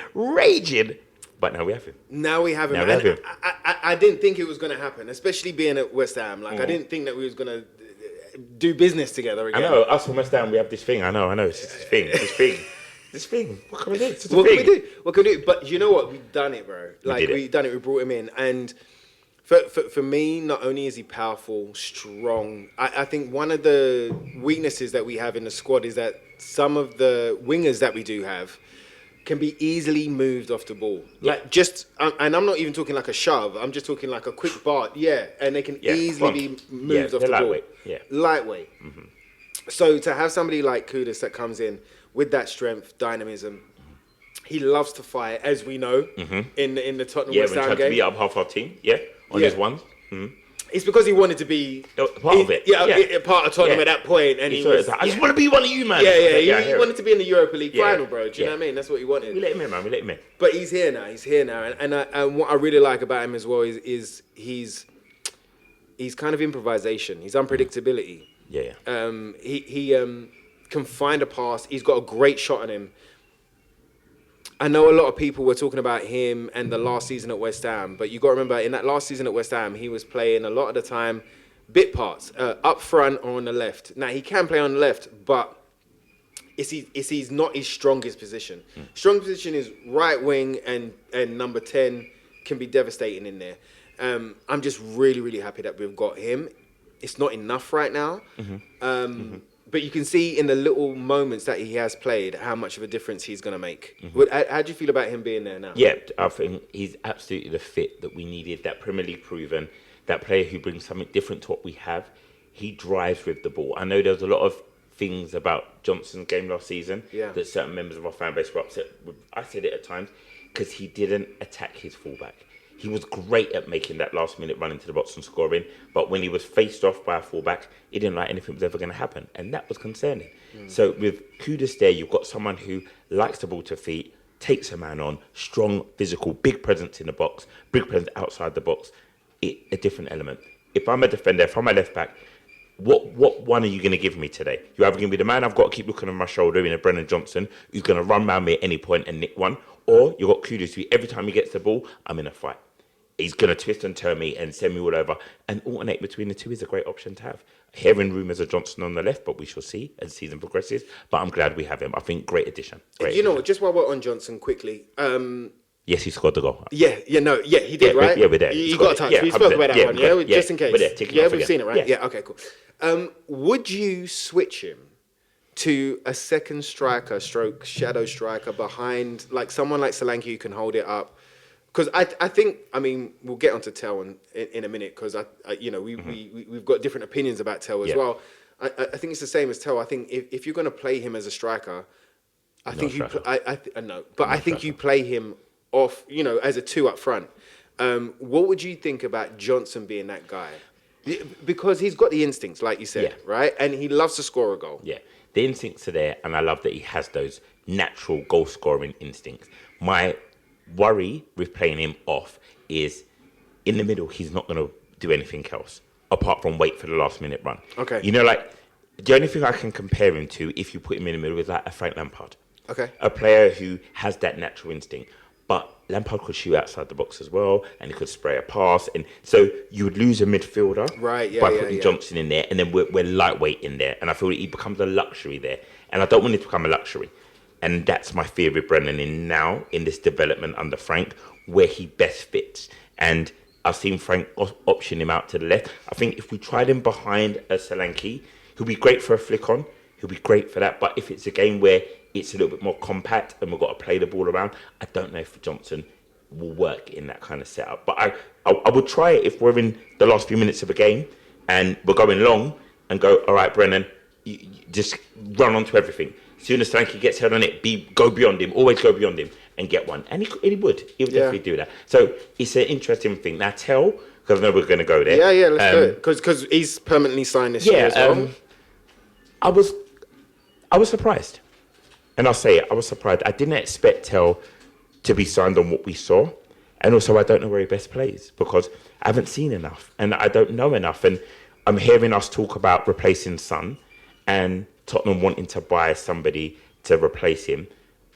But now we have him. Now we have him. Now we have him. I didn't think it was going to happen, especially being at West Ham. Like I didn't think that we was going to do business together again. I know, us from West Ham, we have this thing. I know. It's just this thing. What can we do? It's just a What can thing. we do? What can we do? But you know what? We've done it, bro. Like, did it. we've done it. We brought him in. And for me, not only is he powerful, strong, I think one of the weaknesses that we have in the squad is that some of the wingers that we do have can be easily moved off the ball. Yeah. Like, just, and I'm not even talking like a shove. I'm just talking like a quick bar. Yeah. And they can easily be moved off the ball. Lightweight. Yeah. Lightweight. Mm-hmm. So to have somebody like Kudus that comes in with that strength, dynamism, he loves to fight, as we know, in the Tottenham West when he Ham tried to game. beat up half our team, on his ones. Mm-hmm. It's because he wanted to be Part of it. part of Tottenham at that point, and he was. I just want to be one of you, man. He wanted to be in the Europa League final, bro. Do you know what I mean? That's what he wanted. We let him in, man. We let him in. But he's here now. And what I really like about him as well is he's kind of improvisation. He's unpredictability. Yeah. He can find a pass. He's got a great shot on him. I know a lot of people were talking about him and the last season at West Ham, but you got to remember, in that last season at West Ham, he was playing a lot of the time bit parts, up front or on the left. Now, he can play on the left, but it's not his strongest position. Strong position is right wing, and number 10 can be devastating in there. I'm just really, really happy that we've got him. It's not enough right now. But you can see in the little moments that he has played how much of a difference he's going to make. How do you feel about him being there now? Yeah, I think he's absolutely the fit that we needed, that Premier League proven, that player who brings something different to what we have. He drives with the ball. I know there's a lot of things about Johnson's game last season that certain members of our fan base were upset with. I said it at times, because he didn't attack his fullback. He was great at making that last minute run into the box and scoring, but when he was faced off by a fullback, he didn't like anything was ever going to happen, and that was concerning. So with Kudus there, you've got someone who likes the ball to feet, takes a man on, strong, physical, big presence in the box, big presence outside the box, a different element. If I'm a defender, if I'm a left back, what one are you going to give me today? You're either going to be the man I've got to keep looking on my shoulder in a Brennan Johnson, who's going to run round me at any point and nick one, or you've got Kudus who every time he gets the ball, I'm in a fight. He's going to twist and turn me and send me all over. And alternate between the two is a great option to have. Hearing rumours of Johnson on the left, but we shall see as the season progresses. But I'm glad we have him. I think great addition. Know what? Just while we're on Johnson quickly. Yes, he scored the goal. He did, right? Yeah, we're there. You got a touch. We spoke about that one, just in case. We're there. We've seen it, right? Yeah, okay, cool. Would you switch him to a second striker, stroke shadow striker behind, like someone like Solanke who can hold it up? Because I think, we'll get onto Tel in a minute, because we've got different opinions about Tel as well. I think it's the same as Tel. I think if you're going to play him as a striker, I think you play him off, as a 2 up front. What would you think about Johnson being that guy? Because he's got the instincts, like you said, right? And he loves to score a goal. Yeah, the instincts are there, and I love that he has those natural goal-scoring instincts. My worry with playing him off is in the middle, he's not going to do anything else apart from wait for the last minute run. Okay. The only thing I can compare him to, if you put him in the middle, is like a Frank Lampard. Okay. A player who has that natural instinct. But Lampard could shoot outside the box as well, and he could spray a pass. And so you would lose a midfielder by putting Johnson in there, and then we're lightweight in there. And I feel that he becomes a luxury there. And I don't want it to become a luxury. And that's my fear with Brennan in this development under Frank, where he best fits. And I've seen Frank option him out to the left. I think if we tried him behind a Solanke, he'll be great for a flick on. He'll be great for that. But if it's a game where it's a little bit more compact and we've got to play the ball around, I don't know if Johnson will work in that kind of setup. But I would try it if we're in the last few minutes of a game and we're going long and go, all right, Brennan, you just run onto everything. As soon as Solanke gets held on it, go beyond him, always go beyond him and get one. And he would definitely do that. So it's an interesting thing. Now Tel, because I know we're going to go there. Yeah, let's do it. Because he's permanently signed this year as well. I was surprised. And I'll say it, I was surprised. I didn't expect Tel to be signed on what we saw. And also, I don't know where he best plays because I haven't seen enough and I don't know enough. And I'm hearing us talk about replacing Son and Tottenham wanting to buy somebody to replace him.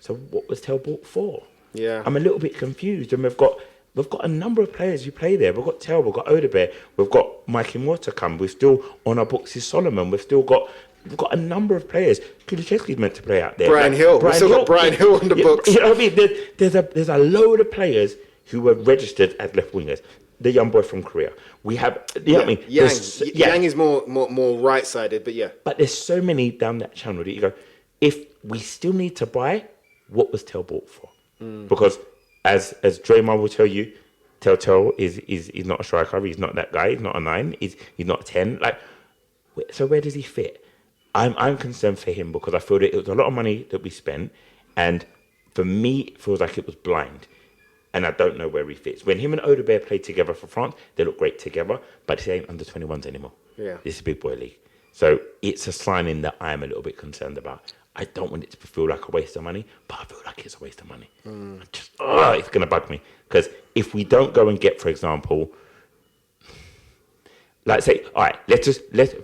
So what was Tel bought for? Yeah. I'm a little bit confused. And we've got we've got a number of players who play there. We've got Tel, we've got Odebear, we've got Mikey Moore to come. We've still on our books is Solomon. We've got a number of players. Kulichevsky's meant to play out there. Brian Hill. We've still got Brian Hill on the books. You know what I mean? There's a load of players who were registered as left wingers. The young boy from Korea. We have, you know what I mean? Yang is more right-sided, but yeah. But there's so many down that channel that you go, if we still need to buy, what was Tel bought for? Because as Draymond will tell you, Tel is not a striker. He's not that guy. He's not a 9. He's not a 10. Like, so where does he fit? I'm concerned for him because I feel that it was a lot of money that we spent, and for me, it feels like it was blind. And I don't know where he fits. When him and Odebear played together for France, they look great together, but they ain't under 21s anymore. Yeah. This is a big boy league. So it's a signing that I'm a little bit concerned about. I don't want it to feel like a waste of money, but I feel like it's a waste of money. It's going to bug me. Because if we don't go and get, for example, like say, all right, let's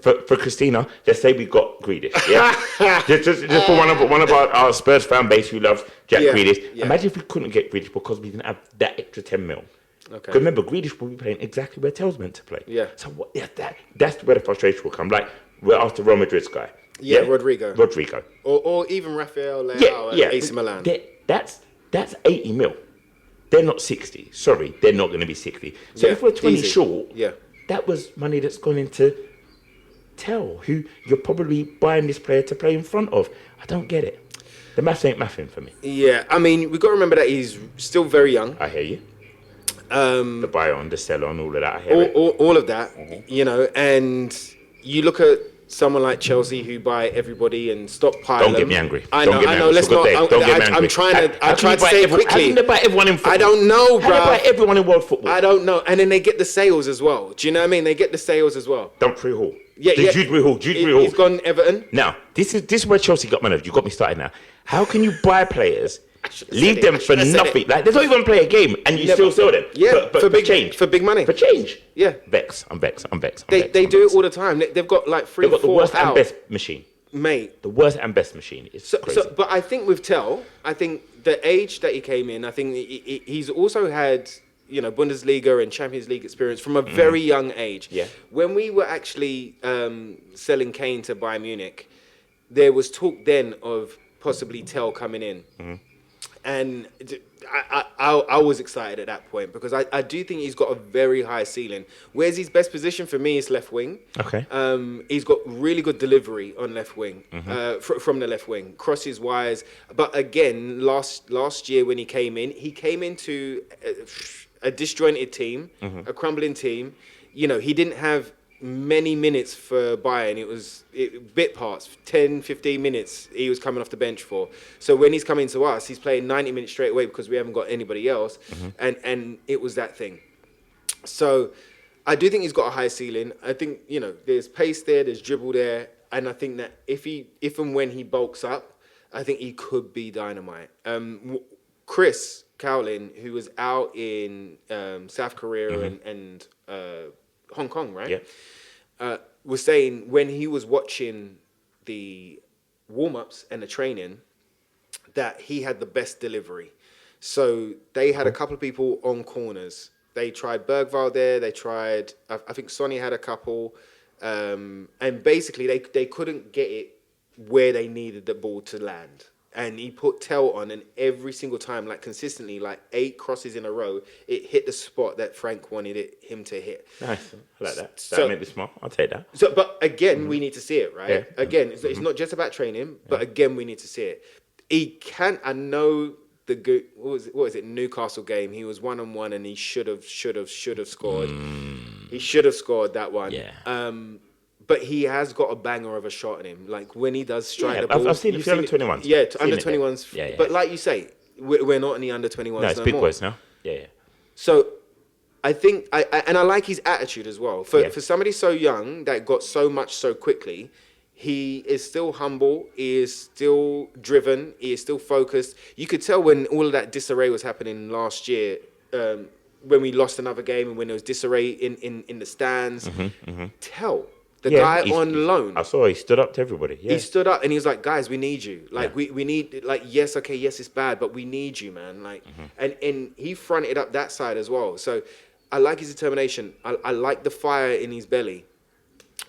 for Christina, let's say we got Grealish. Yeah, just for one of our Spurs fan base who loves Jack Grealish. Yeah. Imagine if we couldn't get Grealish because we didn't have that extra 10 mil. Okay. Because remember, Grealish will be playing exactly where Tel's meant to play. Yeah. So that's where the frustration will come. Like we're after Real Madrid's guy. Yeah, Rodrigo. Or even Rafael Leao at AC Milan. That's 80 mil. They're not 60. Sorry, they're not going to be 60. So if we're 20 short. Yeah. That was money that's gone into Tel, who you're probably buying this player to play in front of. I don't get it. The maths ain't mathing for me. Yeah, I mean, we've got to remember that he's still very young. I hear you. The buy on, the sell on, all of that. I hear all of that, you know, and you look at someone like Chelsea who buy everybody and stockpile. Don't get me angry. I know. Let's not. Don't get me angry. I'm trying to say it quickly. How can they buy everyone in football? I don't know, bro. How do they buy everyone in world football? I don't know. And then they get the sales as well. Do you know what I mean? They get the sales as well. Dumfries Hall. Yeah. Jude Hall. He's gone Everton. Now, this is where Chelsea got managed. You got me started now. How can you buy players, leave them for nothing? Like they don't even play a game, and you still sell them. Yeah, but for big change, for big money, for change. Yeah, I'm vexed. They do it all the time. They've got like 3 or 4 They've got the worst and best machine, mate. The worst and best machine is crazy. But I think with Tel, I think the age that he came in, I think he's also had, you know, Bundesliga and Champions League experience from a very young age. Yeah. When we were actually selling Kane to Bayern Munich, there was talk then of possibly Tel coming in. And I was excited at that point because I do think he's got a very high ceiling. Where's his best position for me is left wing. Okay. He's got really good delivery on left wing, from the left wing, crosses wise. But again, last year when he came into a disjointed team, a crumbling team. You know, he didn't have many minutes for Bayern. It was bit parts, 10, 15 minutes he was coming off the bench for. So when he's coming to us, he's playing 90 minutes straight away because we haven't got anybody else. And it was that thing. So I do think he's got a high ceiling. I think, you know, there's pace there, there's dribble there. And I think that if and when he bulks up, I think he could be dynamite. Chris Cowlin, who was out in South Korea and Hong Kong, right? Yeah. Was saying when he was watching the warm-ups and the training that he had the best delivery. So they had a couple of people on corners. They tried Bergvall there. They tried, I think Sonny had a couple. And basically they couldn't get it where they needed the ball to land. And he put Tel on, and every single time, like consistently, like 8 crosses in a row, it hit the spot that Frank wanted him to hit. Nice, I like that. That made me smart. I'll take that. So, but again, we need to see it, right? Yeah. Again, it's not just about training, but again, we need to see it. He can. I know the what is it? Newcastle game. He was 1-on-1, and he should have scored. He should have scored that one. Yeah. But he has got a banger of a shot in him. Like when he does strike the ball. I've seen it for under 21s. Yeah, under 21s. Yeah. But like you say, we're not in the under 21s. No, it's big boys now. Yeah. So I think, I like his attitude as well. For somebody so young that got so much so quickly, he is still humble. He is still driven. He is still focused. You could tell when all of that disarray was happening last year, when we lost another game and when there was disarray in the stands. The Yeah, guy he's- on loan. I saw he stood up to everybody. Yeah. He stood up and he was like, guys, we need you. Like, Yeah. we need, like, yes, okay, yes, it's bad, but we need you, man. Like, and he fronted up that side as well. So I like his determination. I like the fire in his belly.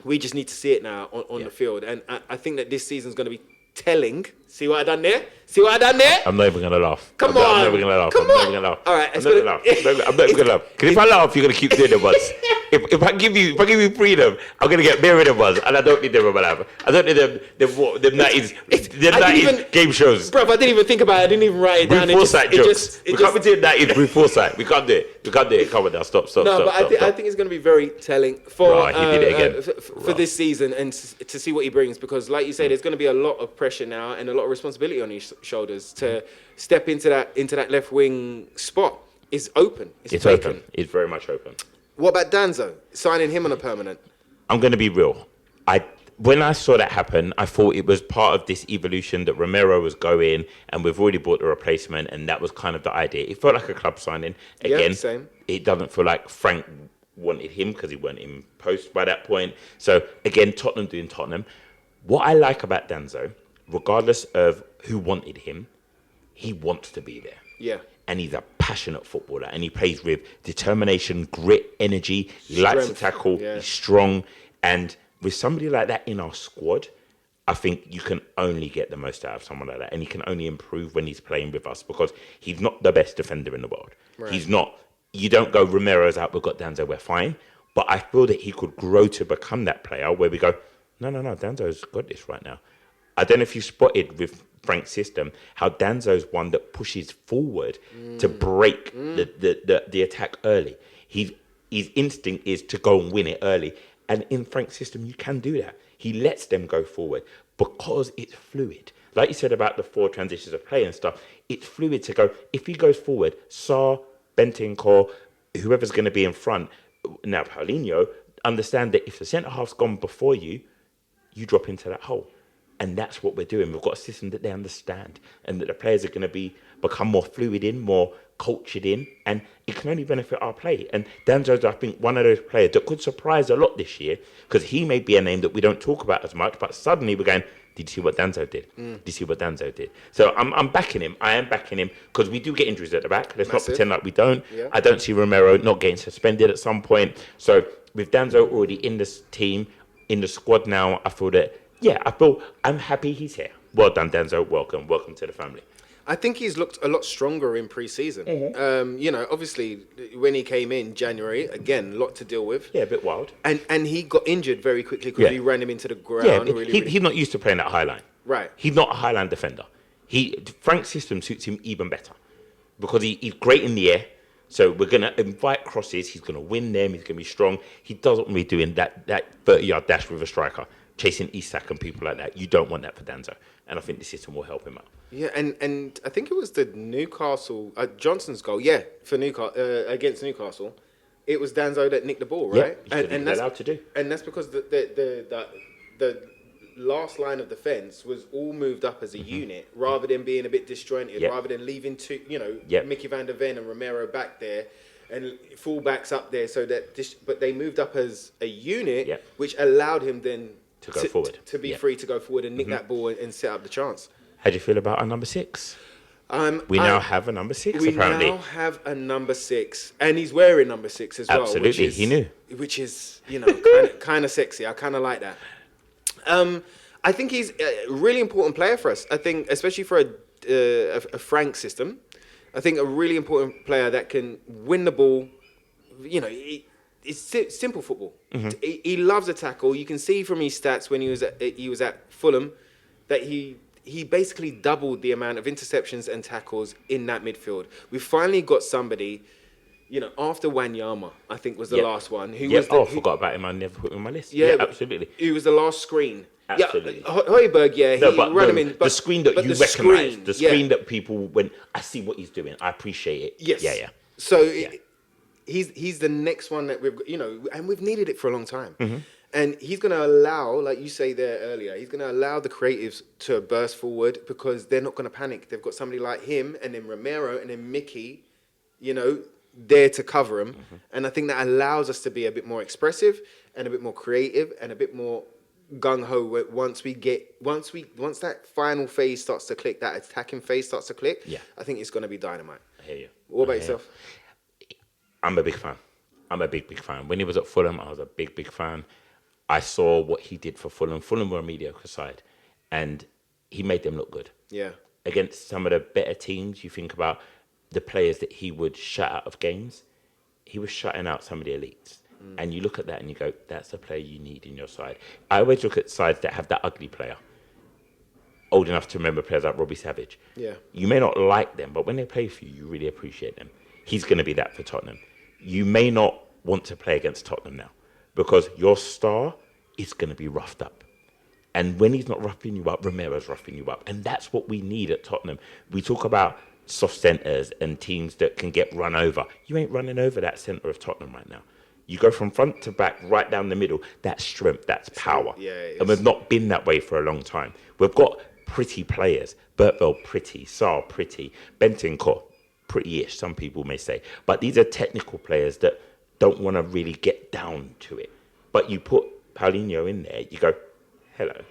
We just need to see it now on the field. And I think that this season's going to be telling. See what I done there? See what I done there? I'm not even gonna laugh. Come I'm on. never gonna laugh. Come I'm never on. gonna laugh. All right, I'm it's not gonna gonna- laugh. I'm not even gonna laugh. Because if I laugh, you're gonna keep doing the buzz. If I give you freedom, I'm gonna get buried in the buzz, and I don't need them in my life. I don't need them 90s game shows. Bro, I didn't even think about it. I didn't even write it down. Bruce Forsyth jokes. We can't be doing 90s Bruce Forsyth. We can't do it. We can't do it. Come on now. Stop. No, but I think it's going to be very telling for Right, he did it again. For this season and to see what he brings, because like you say, there's going to be a lot of pressure now and a lot of responsibility on his shoulders to step into that left wing spot. It's open. It's vacant. open. It's very much open. What about Danzo? Signing him on a permanent? I'm going to be real. When I saw that happen, I thought it was part of this evolution that Romero was going, and we've already bought the replacement, and that was kind of the idea. It felt like a club signing. Again, same. It doesn't feel like Frank wanted him because he weren't in post by that point. So again, Tottenham doing Tottenham. What I like about Danzo, regardless of who wanted him, he wants to be there. Yeah. And he's a passionate footballer, and he plays with determination, grit, energy. He likes to tackle. Yeah. He's strong, and with somebody like that in our squad, I think you can only get the most out of someone like that, and he can only improve when he's playing with us because he's not the best defender in the world. Right. He's not. You don't go, Romero's out, we've got Danzo, we're fine. But I feel that he could grow to become that player where we go, no, Danzo's got this right now. I don't know if you spotted with Frank's system how Danzo's one that pushes forward to break the attack early. His instinct is to go and win it early. And in Frank's system, you can do that. He lets them go forward because it's fluid. Like you said about the 4 transitions of play and stuff, it's fluid to go. If he goes forward, Sarr, Bentancur, whoever's going to be in front, now Paulinho, understand that if the centre-half's gone before you, you drop into that hole. And that's what we're doing. We've got a system that they understand and that the players are going to become more fluid in, more cultured in, and it can only benefit our play. And Danzo's, I think, one of those players that could surprise a lot this year because he may be a name that we don't talk about as much, but suddenly we're going, did you see what Danzo did? Did you see what Danzo did? So I'm backing him. I am backing him because we do get injuries at the back. Let's not pretend like we don't. Yeah. I don't see Romero not getting suspended at some point. So with Danzo already in this team, in the squad now, I feel that, I'm happy he's here. Well done, Danzo. Welcome to the family. I think he's looked a lot stronger in pre-season. Obviously, when he came in January, again, a lot to deal with. Yeah, a bit wild. And he got injured very quickly because we ran him into the ground. Yeah, he's not used to playing that high line. Right. He's not a high line defender. Frank's system suits him even better because he's great in the air. So we're going to invite crosses. He's going to win them. He's going to be strong. He doesn't want to be doing that 30-yard dash with a striker, chasing Isak and people like that. You don't want that for Danzo. And I think the system will help him out. Yeah, and I think it was the Newcastle Johnson's goal. For Newcastle against Newcastle, it was Danzo that nicked the ball, right? Yeah, and that's allowed to do. And that's because the last line of defense was all moved up as a unit rather than being a bit disjointed, rather than leaving Mickey van der Ven and Romero back there and fullbacks up there. So that but they moved up as a unit, which allowed him then to go forward, to be free to go forward and nick that ball and set up the chance. How do you feel about our number 6? We now have a number 6, apparently. We now have a number 6. And he's wearing number 6 as well. Absolutely, he knew. Which is, kind of sexy. I kind of like that. I think he's a really important player for us. I think, especially for a Frank system, I think a really important player that can win the ball. It's simple football. He loves a tackle. You can see from his stats when he was at Fulham that he basically doubled the amount of interceptions and tackles in that midfield. We finally got somebody, after Wanyama, I think was the last one. I forgot about him. I never put him on my list. Yeah, absolutely. He was the last screen. Absolutely. Yeah, Højbjerg, he ran him in. But the screen that you recognise, the screen that people, when I see what he's doing, I appreciate it. Yes. Yeah. So he's the next one that we've, and we've needed it for a long time. And he's going to allow, like you say there earlier, he's going to allow the creatives to burst forward because they're not going to panic. They've got somebody like him and then Romero and then Mickey, there to cover them, and I think that allows us to be a bit more expressive and a bit more creative and a bit more gung ho. Once that final phase starts to click, that attacking phase starts to click. Yeah. I think it's going to be dynamite. I hear you. What about yourself? I'm a big fan. I'm a big fan. When he was at Fulham, I was a big fan. I saw what he did for Fulham. Fulham were a mediocre side, and he made them look good. Yeah. Against some of the better teams, you think about the players that he would shut out of games. He was shutting out some of the elites. And you look at that and you go, that's a player you need in your side. I always look at sides that have that ugly player. Old enough to remember players like Robbie Savage. Yeah. You may not like them, but when they play for you, you really appreciate them. He's going to be that for Tottenham. You may not want to play against Tottenham now because your star is going to be roughed up. And when he's not roughing you up, Romero's roughing you up. And that's what we need at Tottenham. We talk about soft centres and teams that can get run over. You ain't running over that centre of Tottenham right now. You go from front to back, right down the middle. That's strength, that's power. Yeah, it and is. we've not been that way for a long time. We've got pretty players. Bertville, pretty. Sarr, pretty. Bentancur, pretty-ish, some people may say. But these are technical players that don't want to really get down to it. But you put Paulinho in there, you go, hello.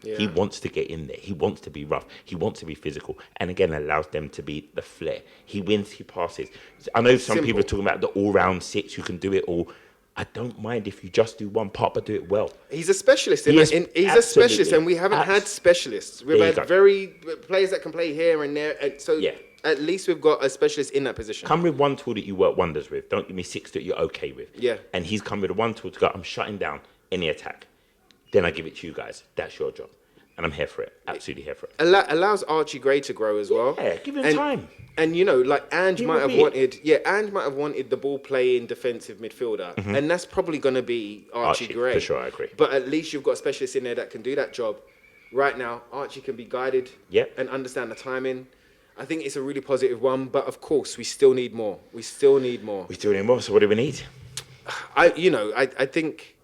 Yeah. He wants to get in there. He wants to be rough. He wants to be physical. And again, allows them to be the flair. He wins, he passes. I know some people are talking about the all-round six who can do it all. I don't mind if you just do one part, but do it well. He's a specialist. He is He's a specialist, and we haven't had specialists. We've There you had go. players that can play here and there. And so Yeah. at least we've got a specialist in that position. Come with one tool that you work wonders with. Don't give me six that you're okay with. Yeah. And he's come with one tool to go, I'm shutting down any attack. Then I give it to you guys. That's your job. And I'm here for it. Absolutely here for it. Allows Archie Gray to grow as well. Yeah, give him time. And you know, like Ange He might will have be it. wanted, Ange might have wanted the ball playing defensive midfielder, and that's probably going to be Archie Gray. For sure, I agree. But at least you've got specialists in there that can do that job. Right now, Archie can be guided Yep. and understand the timing. I think it's a really positive one, but of course, we still need more. We still need more. We still need more, so what do we need? I think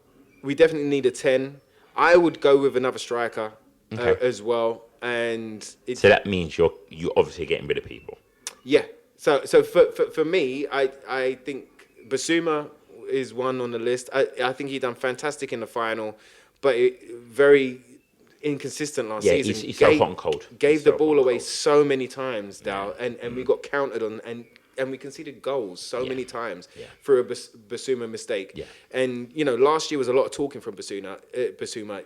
we definitely need a 10. I would go with another striker as well, and So that means you're obviously getting rid of people. yeah. So for me, I think Basuma is one on the list. I think he done fantastic in the final, but very inconsistent last season. He's so hot and cold. Gave He's the so ball hot and away cold. so many times, Dal, and we got countered on, and we conceded goals so many times for a Basuma mistake. Yeah. And you know, last year was a lot of talking from Basuma.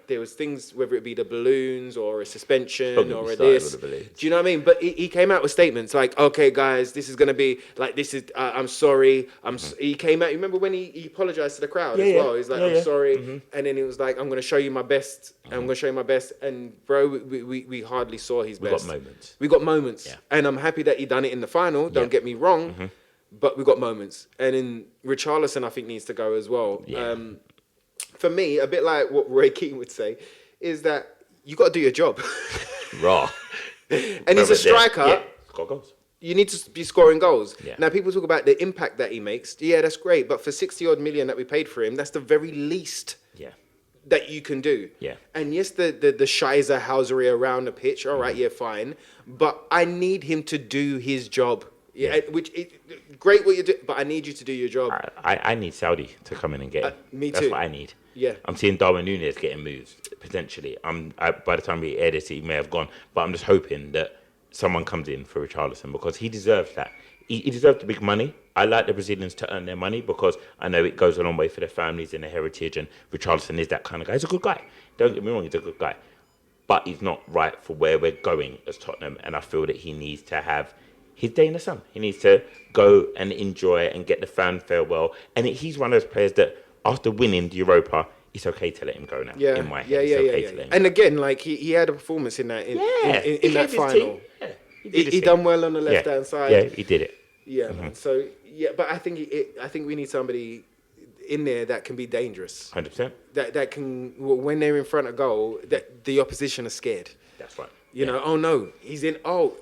There was things, whether it be the balloons or a suspension Don't get or me a started this. with the balloons. Do you know what I mean? But he came out with statements like, "Okay, guys, this is gonna be like this is. I'm sorry. He came out. You remember when he apologized to the crowd as well? He's like, "I'm sorry," and then he was like, "I'm gonna show you my best. I'm gonna show you my best." And bro, we hardly saw his best. got moments. We got moments, Yeah. and I'm happy that he done it in the final. Don't get me wrong. But we got moments, and then Richarlison I think needs to go as well. Yeah. For me, a bit like what Roy Keane would say, is that you got to do your job. Raw. And he's a striker. Yeah, got goals. You need to be scoring goals. Yeah. Now people talk about the impact that he makes. Yeah, that's great. But for 60 odd million that we paid for him, that's the very least Yeah. that you can do. Yeah. And yes, the Shizer housery around the pitch, all right, yeah, fine. But I need him to do his job. Yeah, great what you do, but I need you to do your job. I need Saudi to come in and get him. Me That's too. what I need. Yeah. I'm seeing Darwin Núñez getting moved, potentially. By the time we air this, he may have gone. But I'm just hoping that someone comes in for Richarlison because he deserves that. He deserves the big money. I like the Brazilians to earn their money because I know it goes a long way for their families and their heritage, and Richarlison is that kind of guy. He's a good guy. Don't get me wrong, he's a good guy. But he's not right for where we're going as Tottenham, and I feel that he needs to have his day in the sun. He needs to go and enjoy and get the fan farewell. And he's one of those players that, after winning the Europa, it's okay to let him go now. Yeah, in my head, it's okay to let him And go. again, like he had a performance in that in He that gave his final. team. Yeah, did his He thing. done well on the left hand side. Yeah, he did it. Yeah, man. So yeah, but I think we need somebody in there that can be dangerous. 100%. That can, when they're in front of goal, that the opposition are scared. That's right. You know, oh no, he's in. Oh,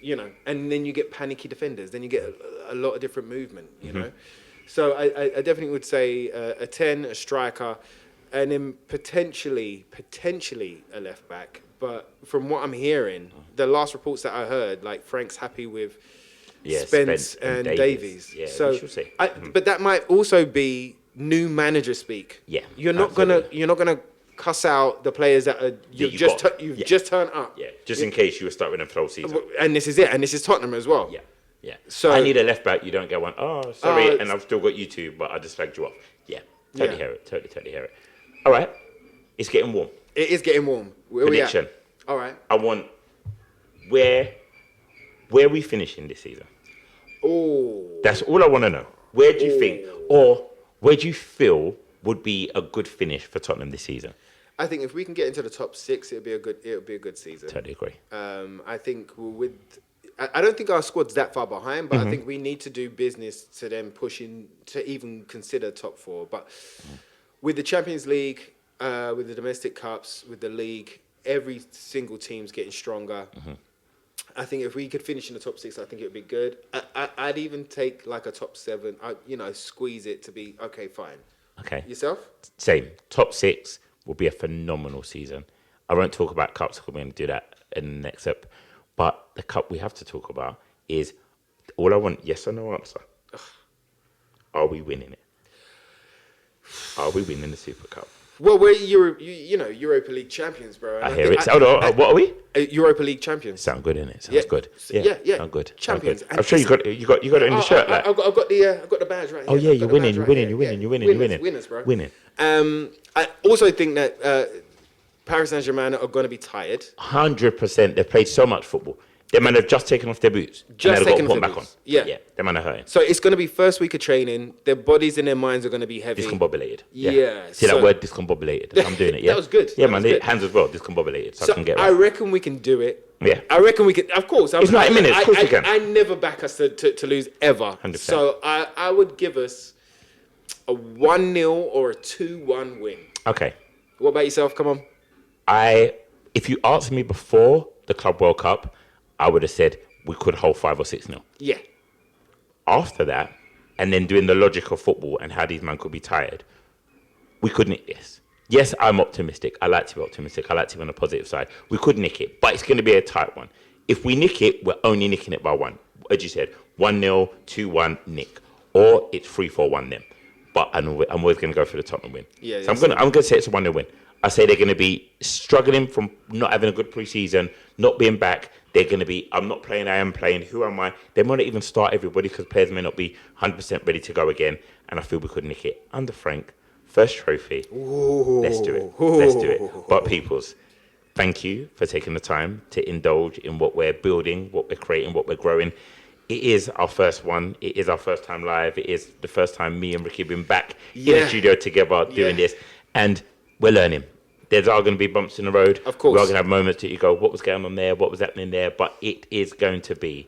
you know, and then you get panicky defenders. Then you get a lot of different movement. You know, so I definitely would say a 10, a striker, and then potentially a left back. But from what I'm hearing, the last reports that I heard, like Frank's happy with Spence and Davies. Yeah, so we shall see. but that might also be new manager speak. Yeah, you're not gonna cuss out the players that are you've just turned up. Yeah, just in case you were starting a full season. And this is it. And this is Tottenham as well. Yeah. Yeah. So I need a left back. You don't get one. Oh, sorry, and I've still got you two, but I just flagged you off. Yeah. Totally hear it. Totally hear it. All right. It's getting warm. It is getting warm. Where Prediction. we at? All right. I want where are we finishing this season? Oh. That's all I want to know. Where do you think, or where do you feel would be a good finish for Tottenham this season? I think if we can get into the top 6, it'll be a good season. Totally agree. I think I don't think our squad's that far behind, but I think we need to do business to then pushing to even consider top 4. But with the Champions League, with the domestic cups, with the league, every single team's getting stronger. I think if we could finish in the top 6, I think it would be good. I'd even take like a top 7. Squeeze it to be okay. Fine. Okay. Yourself? Same. Top 6 will be a phenomenal season. I won't talk about cups because we're going to do that in the next ep. But the cup we have to talk about is all I want. Yes or no answer. Are we winning it? Are we winning the Super Cup? Well, we're Europa League champions, bro. I hear it. Hold on. What are we? Europa League champions. Sound good, innit? Sounds good. Yeah. Sound good. Champions. Sound good. I'm sure you got it in the shirt. Like. I've got the badge right here. Oh yeah, you're winning. You're winning. Winners, bro. Winning. I also think that Paris Saint-Germain are going to be tired. 100%. They've played so much football. They might have just taken off their boots. Just taken off their back boots. on. Yeah. They might have hurting. So it's going to be first week of training. Their bodies and their minds are going to be heavy. Discombobulated. Yeah. See that word, discombobulated? I'm doing it, yeah? That was good. Yeah, man. Hands as well, discombobulated. So I can get right. I reckon we can do it. Yeah. I reckon we can. Of course. It's 90 minutes. Of course we can. I never back us to lose ever. 100%. So I would give us a 1-0 or a 2-1 win. Okay. What about yourself? Come on. If you asked me before the Club World Cup, I would have said we could hold 5 or 6-0. Yeah. After that, and then doing the logic of football and how these men could be tired, we could nick this. Yes, I'm optimistic. I like to be optimistic. I like to be on the positive side. We could nick it, but it's going to be a tight one. If we nick it, we're only nicking it by 1. As you said, 1-0, 2-1, nick. Or it's 3-4-1 them. But I'm always going to go for the Tottenham win. Yeah, so I'm going to say it's a 1-0 win. I say they're going to be struggling from not having a good pre-season, not being back. They're going to be, I'm not playing, I am playing. Who am I? They might not even start everybody because players may not be 100% ready to go again. And I feel we could nick it. Under Frank, first trophy. Ooh. Let's do it. Let's do it. But peoples, thank you for taking the time to indulge in what we're building, what we're creating, what we're growing. It is our first one. It is our first time live. It is the first time me and Ricky have been back in the studio together doing this. And we're learning. There's are going to be bumps in the road. Of course. We're going to have moments that you go, what was going on there? What was happening there? But it is going to be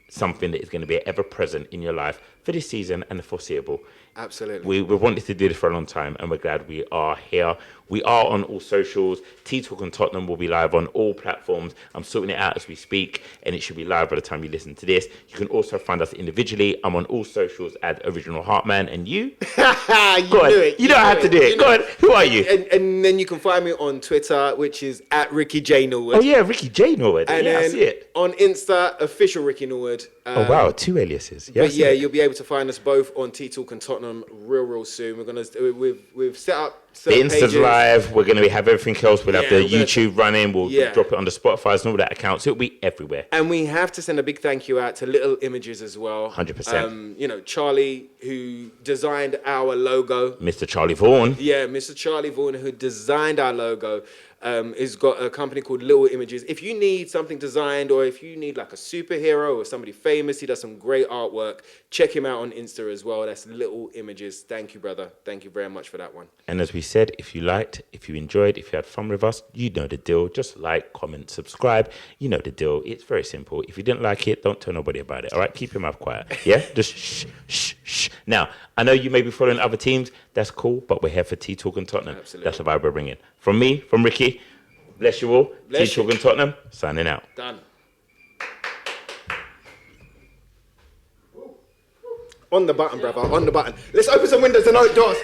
something that is going to be ever present in your life for this season and the foreseeable. Absolutely. We wanted to do this for a long time, and we're glad we are here. We are on all socials. T-Talk and Tottenham will be live on all platforms. I'm sorting it out as we speak, and it should be live by the time you listen to this. You can also find us individually. I'm on all socials at Original Heartman, and you? Go on. You don't have to do it. Go on. Who are you? And then you can find me on Twitter, which is at Ricky J Norwood. Oh yeah, Ricky J Norwood. And yeah, then I see it. on Insta, official Ricky Norwood. Oh wow, 2 aliases. Yeah, But yeah, you'll be able to find us both on T-Talk and Tottenham real soon. We've set up the Insta's pages. live. We're going to have everything else. We'll have the we're gonna YouTube running. We'll drop it on the Spotify's and all that accounts. It'll be everywhere. And we have to send a big thank you out to Little Images as well. 100%. Charlie, who designed our logo. Mr. Charlie Vaughan. Yeah, Mr. Charlie Vaughan, who designed our logo, has got a company called Little Images. If you need something designed, or if you need like a superhero or somebody famous, he does some great artwork. Check him out on Insta as well. That's Little Images. Thank you, brother. Thank you very much for that one. And as we said, if you liked, if you enjoyed, if you had fun with us, you know the deal. Just like, comment, subscribe. You know the deal. It's very simple. If you didn't like it, don't tell nobody about it. All right? Keep your mouth quiet. Yeah? Just shh, shh, shh. Now, I know you may be following other teams. That's cool, but we're here for T-Talk and Tottenham. Absolutely. That's the vibe we're bringing. From me, from Ricky, bless you all. T-Talk and Tottenham, signing out. Done. On the button, brother. On the button. Let's open some windows and open doors.